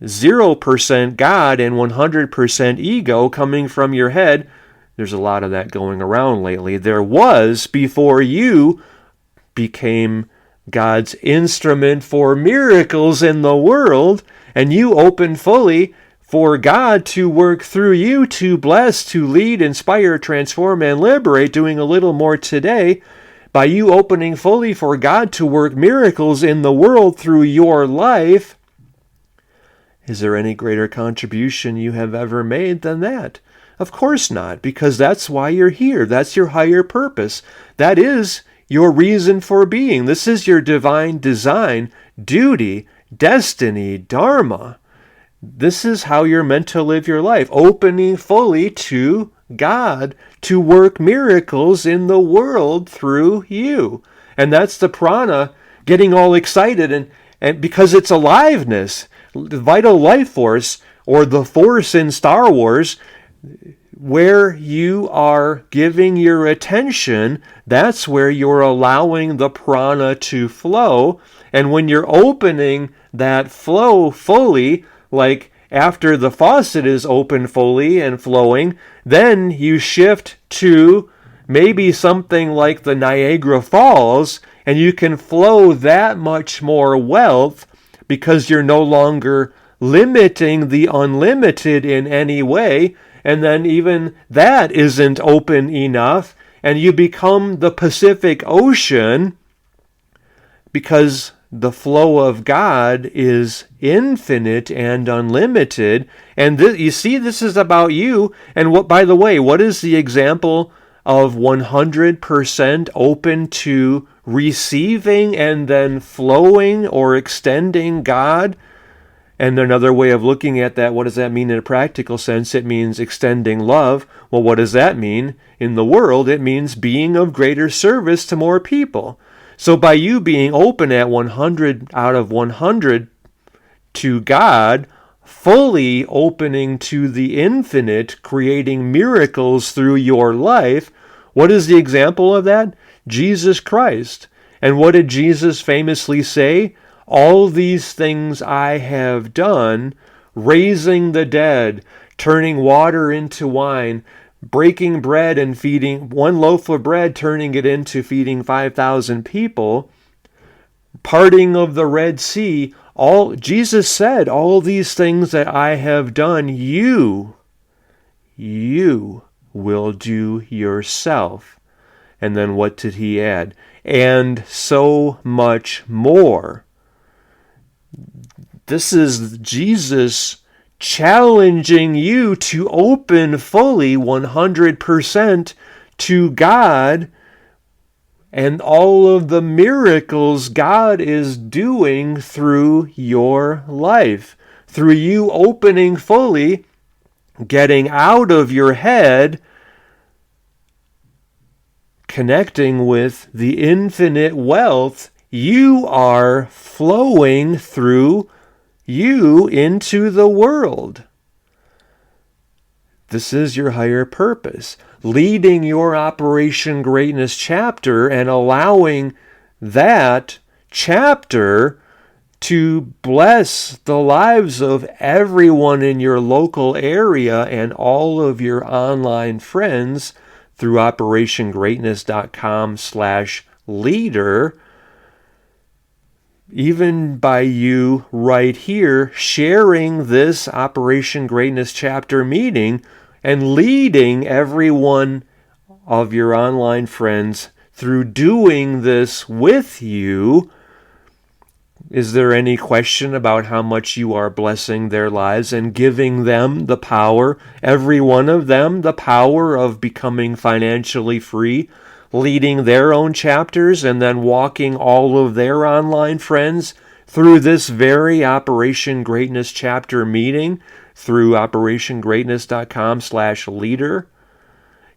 0% God and 100% ego coming from your head, there's a lot of that going around lately. There was before you became God's instrument for miracles in the world, and you open fully for God to work through you to bless, to lead, inspire, transform, and liberate, doing a little more today, by you opening fully for God to work miracles in the world through your life. Is there any greater contribution you have ever made than that? Of course not, because that's why you're here. That's your higher purpose. That is your reason for being. This is your divine design, duty, destiny, dharma. This is how you're meant to live your life, opening fully to God to work miracles in the world through you. And that's the prana getting all excited, and because it's aliveness, the vital life force, or the force in Star Wars, where you are giving your attention, that's where you're allowing the prana to flow. And when you're opening that flow fully, like after the faucet is open fully and flowing, then you shift to maybe something like the Niagara Falls, and you can flow that much more wealth because you're no longer limiting the unlimited in any way. And then even that isn't open enough, and you become the Pacific Ocean, because the flow of God is infinite and unlimited. And you see, this is about you. And what, by the way, what is the example of 100% open to receiving and then flowing or extending God? And another way of looking at that, what does that mean in a practical sense? It means extending love. Well, what does that mean? In the world, it means being of greater service to more people. So by you being open at 100 out of 100 to God, fully opening to the infinite, creating miracles through your life, what is the example of that? Jesus Christ. And what did Jesus famously say? All these things I have done, raising the dead, turning water into wine, breaking bread and feeding one loaf of bread, turning it into feeding 5,000 people, parting of the Red Sea. All Jesus said, all these things that I have done, you will do yourself. And then what did he add? And so much more. This is Jesus challenging you to open fully 100% to God and all of the miracles God is doing through your life. Through you opening fully, getting out of your head, connecting with the infinite wealth, you are flowing through you into the world. This is your higher purpose. Leading your Operation Greatness chapter and allowing that chapter to bless the lives of everyone in your local area and all of your online friends through operationgreatness.com/leader. Even by you right here sharing this Operation Greatness chapter meeting and leading every one of your online friends through doing this with you. Is there any question about how much you are blessing their lives and giving them the power, every one of them, the power of becoming financially free, leading their own chapters, and then walking all of their online friends through this very Operation Greatness chapter meeting, through operationgreatness.com/leader?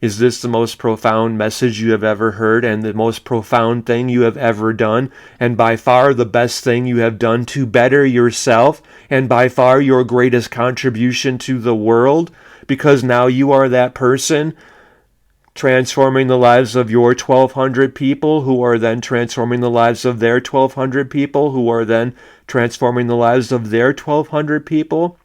Is this the most profound message you have ever heard and the most profound thing you have ever done, and by far the best thing you have done to better yourself, and by far your greatest contribution to the world? Because now you are that person transforming the lives of your 1,200 people, who are then transforming the lives of their 1,200 people, who are then transforming the lives of their 1,200 people.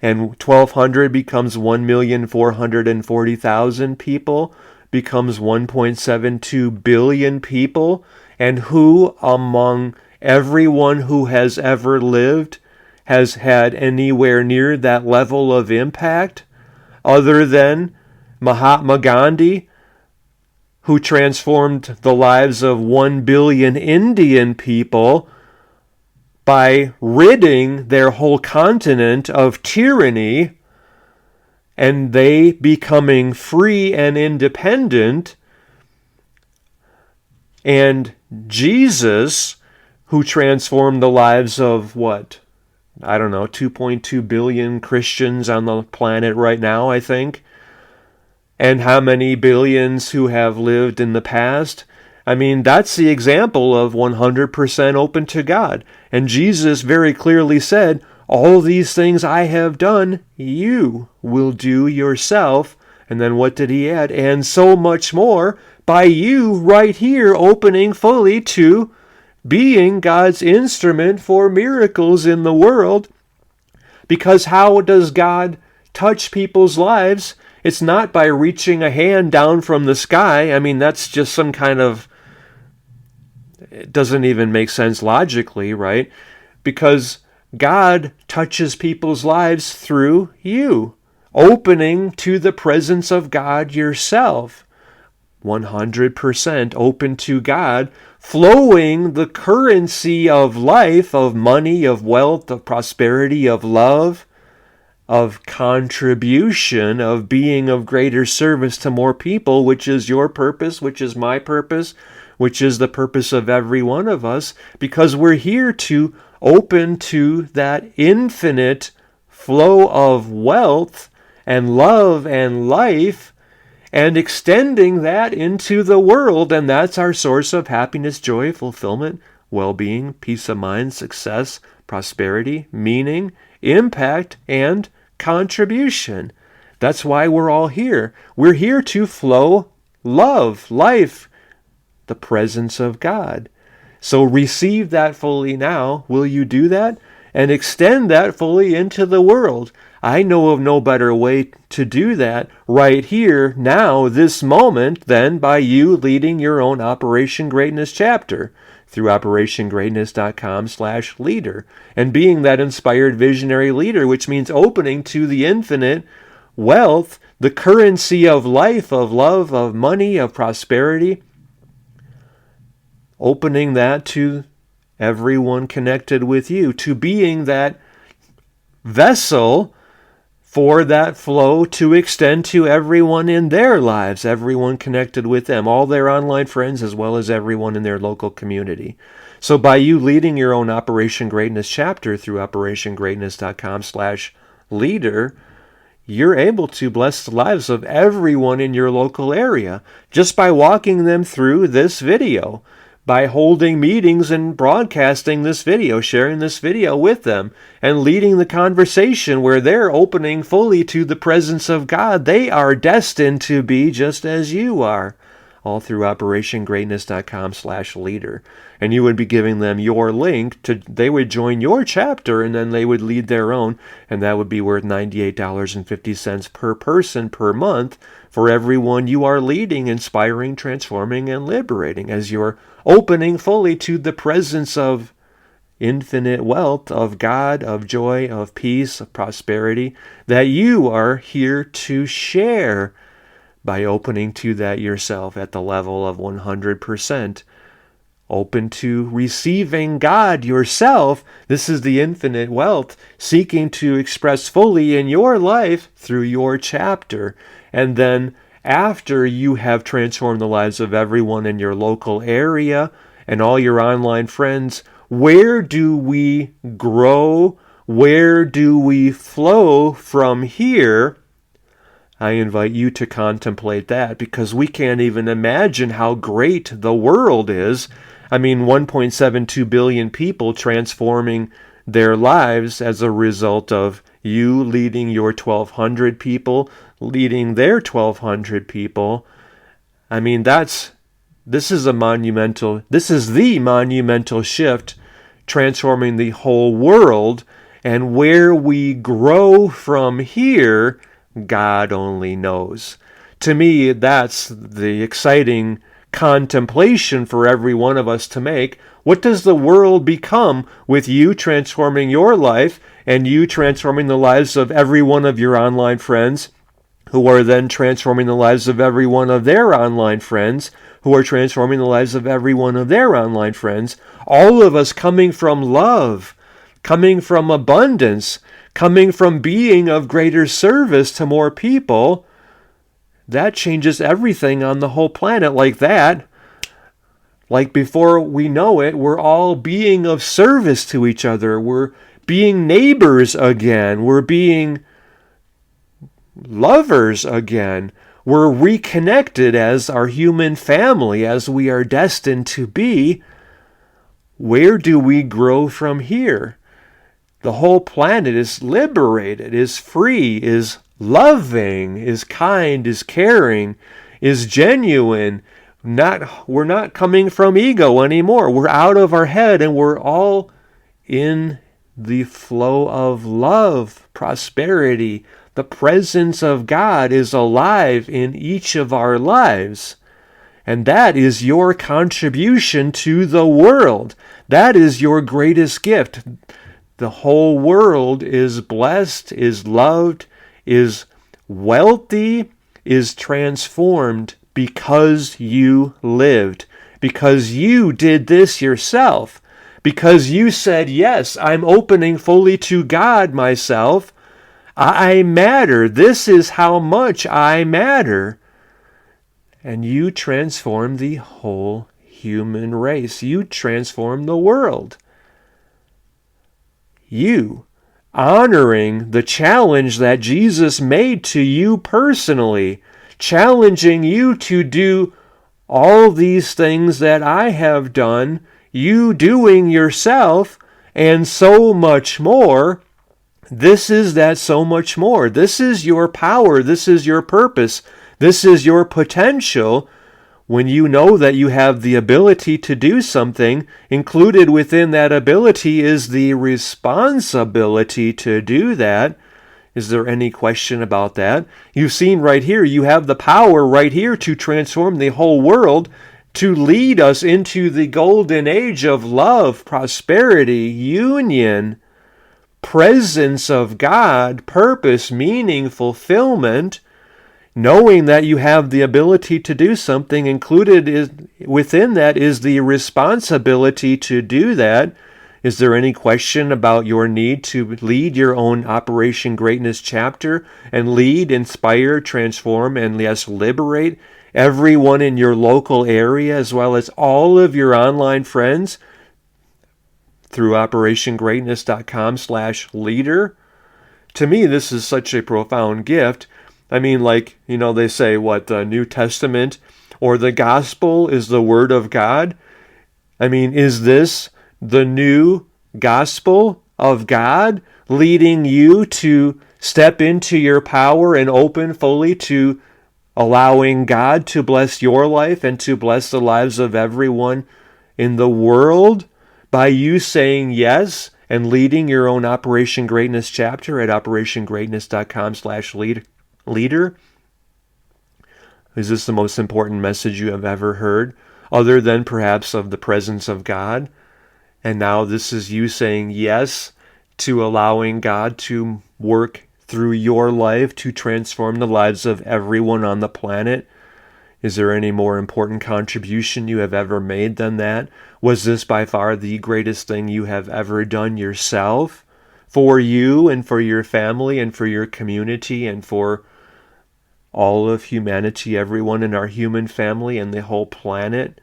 And 1,200 becomes 1,440,000 people, becomes 1.72 billion people. And who among everyone who has ever lived has had anywhere near that level of impact, other than Mahatma Gandhi, who transformed the lives of 1 billion Indian people by ridding their whole continent of tyranny, and they becoming free and independent. And Jesus, who transformed the lives of 2.2 billion Christians on the planet right now, I think. And how many billions who have lived in the past? I mean, that's the example of 100% open to God. And Jesus very clearly said, all these things I have done, you will do yourself. And then what did he add? And so much more by you right here opening fully to being God's instrument for miracles in the world. Because how does God touch people's lives? It's not by reaching a hand down from the sky. I mean, that's just some kind of... It doesn't even make sense logically, right? Because God touches people's lives through you, opening to the presence of God yourself. 100% open to God, flowing the currency of life, of money, of wealth, of prosperity, of love, of contribution, of being of greater service to more people, which is your purpose, which is my purpose, which is the purpose of every one of us, because we're here to open to that infinite flow of wealth and love and life, and extending that into the world. And that's our source of happiness, joy, fulfillment, well-being, peace of mind, success, prosperity, meaning, impact, and contribution. That's why we're all here. We're here to flow love, life, the presence of God. So receive that fully now. Will you do that? And extend that fully into the world. I know of no better way to do that right here, now, this moment, than by you leading your own Operation Greatness chapter through operationgreatness.com/leader, and being that inspired visionary leader, which means opening to the infinite wealth, the currency of life, of love, of money, of prosperity, opening that to everyone connected with you, to being that vessel for that flow to extend to everyone in their lives, everyone connected with them, all their online friends, as well as everyone in their local community. So by you leading your own Operation Greatness chapter through operationgreatness.com/leader, you're able to bless the lives of everyone in your local area just by walking them through this video, by holding meetings and broadcasting this video, sharing this video with them, and leading the conversation where they're opening fully to the presence of God. They are destined to be just as you are, all through operationgreatness.com/leader. And you would be giving them your link they would join your chapter, and then they would lead their own, and that would be worth $98.50 per person per month for everyone you are leading, inspiring, transforming, and liberating, as you're opening fully to the presence of infinite wealth, of God, of joy, of peace, of prosperity, that you are here to share by opening to that yourself at the level of 100%. Open to receiving God yourself. This is the infinite wealth seeking to express fully in your life through your chapter. And then after you have transformed the lives of everyone in your local area and all your online friends, Where do we grow? Where do we flow from here? I invite you to contemplate that, because we can't even imagine how great the world is. I mean, 1.72 billion people transforming their lives as a result of you leading your 1,200 people, leading their 1,200 people. I mean, this is the monumental shift, transforming the whole world. And where we grow from here, God only knows. To me, that's the exciting contemplation for every one of us to make. What does the world become with you transforming your life and you transforming the lives of every one of your online friends, who are then transforming the lives of every one of their online friends, who are transforming the lives of every one of their online friends? All of us coming from love, coming from abundance, coming from being of greater service to more people. That changes everything on the whole planet like that. Like before we know it, we're all being of service to each other. We're being neighbors again. We're being lovers again. We're reconnected as our human family, as we are destined to be. Where do we grow from here? The whole planet is liberated, is free, is loving, is kind, is caring, is genuine. We're not coming from ego anymore. We're out of our head, and we're all in the flow of love, prosperity. The presence of God is alive in each of our lives. And that is your contribution to the world. That is your greatest gift. The whole world is blessed, is loved, is wealthy, is transformed because you lived, because you did this yourself, because you said, yes, I'm opening fully to God myself. I matter. This is how much I matter. And you transform the whole human race. You transform the world. You honoring the challenge that Jesus made to you personally, challenging you to do all these things that I have done, you doing yourself, and so much more. This is that so much more. This is your power. This is your purpose. This is your potential. When you know that you have the ability to do something, included within that ability is the responsibility to do that. Is there any question about that? You've seen right here, you have the power right here to transform the whole world, to lead us into the golden age of love, prosperity, union, presence of God, purpose, meaning, fulfillment. Knowing that you have the ability to do something, within that is the responsibility to do that. Is there any question about your need to lead your own Operation Greatness chapter and lead, inspire, transform, and yes, liberate everyone in your local area as well as all of your online friends through operationgreatness.com/leader? To me, this is such a profound gift. I mean, they say the New Testament or the gospel is the word of God. I mean, is this the new gospel of God leading you to step into your power and open fully to allowing God to bless your life and to bless the lives of everyone in the world by you saying yes and leading your own Operation Greatness chapter at operationgreatness.com/leader? Is this the most important message you have ever heard, other than perhaps of the presence of God? And now this is you saying yes to allowing God to work through your life to transform the lives of everyone on the planet. Is there any more important contribution you have ever made than that? Was this by far the greatest thing you have ever done yourself, for you and for your family and for your community and for all of humanity, everyone in our human family and the whole planet?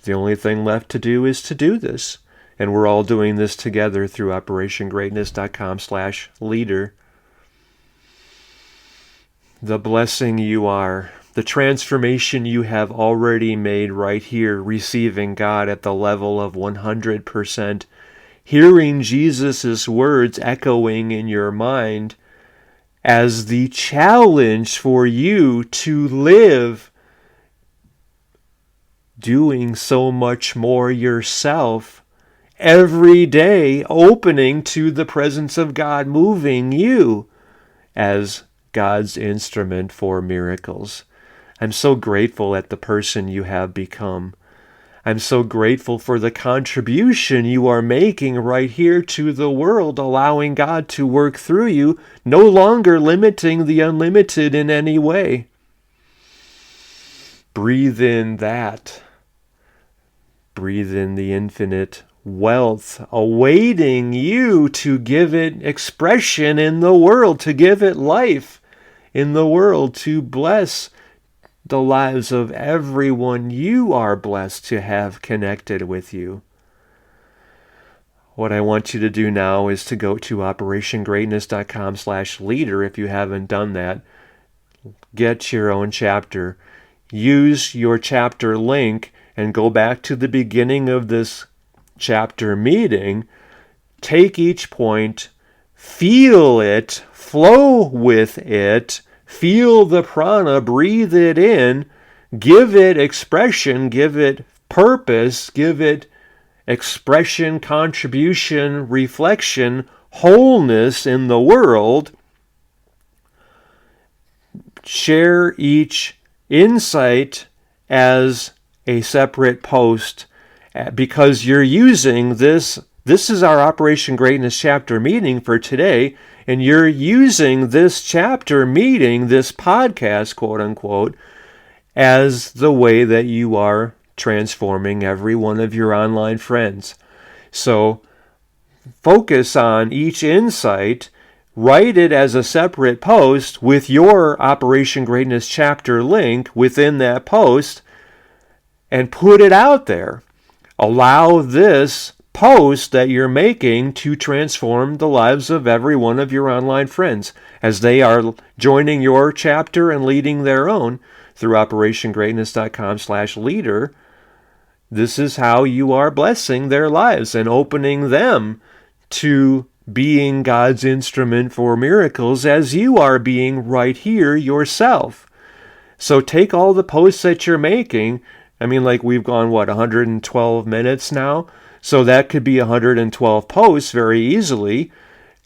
The only thing left to do is to do this. And we're all doing this together through OperationGreatness.com/leader. The blessing you are, the transformation you have already made right here, receiving God at the level of 100%, hearing Jesus' words echoing in your mind as the challenge for you to live doing so much more yourself every day, opening to the presence of God, moving you as God's instrument for miracles. I'm so grateful at the person you have become. I'm so grateful for the contribution you are making right here to the world, allowing God to work through you, no longer limiting the unlimited in any way. Breathe in that. Breathe in the infinite wealth awaiting you to give it expression in the world, to give it life in the world, to bless the lives of everyone you are blessed to have connected with you. What I want you to do now is to go to OperationGreatness.com/leader if you haven't done that. Get your own chapter. Use your chapter link and go back to the beginning of this chapter meeting. Take each point, feel it, flow with it, feel the prana, breathe it in, give it expression, give it purpose, give it expression, contribution, reflection, wholeness in the world. Share each insight as a separate post because you're using this. This is our Operation Greatness chapter meeting for today, and you're using this chapter meeting, this podcast, quote unquote, as the way that you are transforming every one of your online friends. So focus on each insight, write it as a separate post with your Operation Greatness chapter link within that post, and put it out there. Allow this post that you're making to transform the lives of every one of your online friends as they are joining your chapter and leading their own through OperationGreatness.com/leader. This is how you are blessing their lives and opening them to being God's instrument for miracles as you are being right here yourself. So take all the posts that you're making. I mean, like we've gone, 112 minutes now? So that could be 112 posts very easily.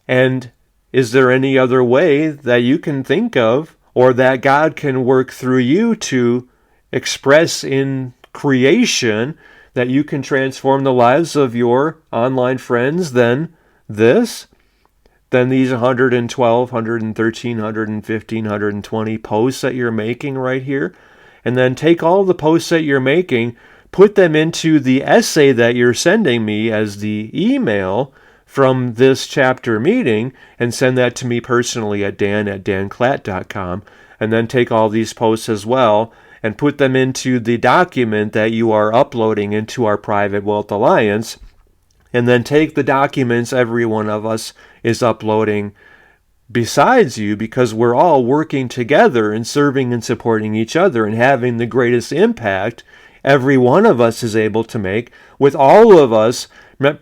And is there any other way that you can think of or that God can work through you to express in creation that you can transform the lives of your online friends than this? Than these 112, 113, 115, 120 posts that you're making right here? And then take all the posts that you're making, put them into the essay that you're sending me as the email from this chapter meeting, and send that to me personally at dan@danclatt.com. And then take all these posts as well and put them into the document that you are uploading into our private Wealth Alliance. And then take the documents every one of us is uploading besides you, because we're all working together and serving and supporting each other and having the greatest impact every one of us is able to make, with all of us.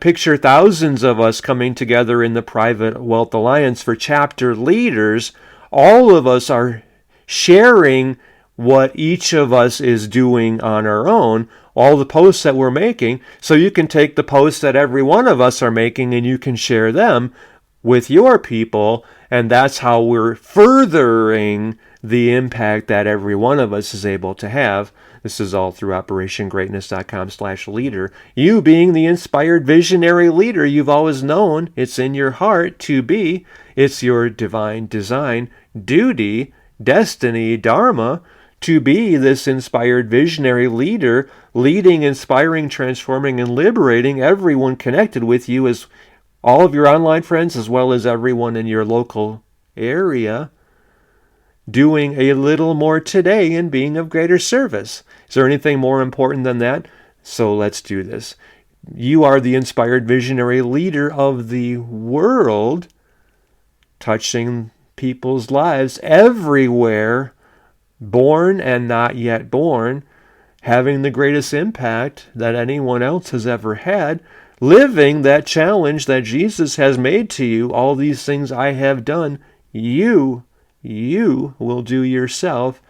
Picture thousands of us coming together in the Private Wealth Alliance for chapter leaders. All of us are sharing what each of us is doing on our own, all the posts that we're making. So you can take the posts that every one of us are making and you can share them with your people, and that's how we're furthering the impact that every one of us is able to have. This is all through OperationGreatness.com/leader. You being the inspired visionary leader you've always known, it's in your heart to be. It's your divine design, duty, destiny, dharma, to be this inspired visionary leader, leading, inspiring, transforming, and liberating everyone connected with you, as all of your online friends, as well as everyone in your local area, doing a little more today and being of greater service. Is there anything more important than that? So let's do this. You are the inspired visionary leader of the world, touching people's lives everywhere, born and not yet born, having the greatest impact that anyone else has ever had, living that challenge that Jesus has made to you. All these things I have done, you will do yourself,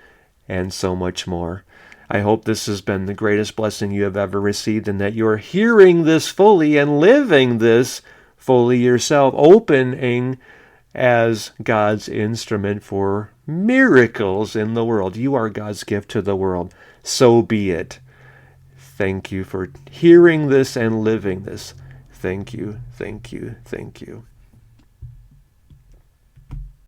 and so much more. I hope this has been the greatest blessing you have ever received, and that you're hearing this fully and living this fully yourself, opening as God's instrument for miracles in the world. You are God's gift to the world. So be it. Thank you for hearing this and living this. Thank you, thank you, thank you.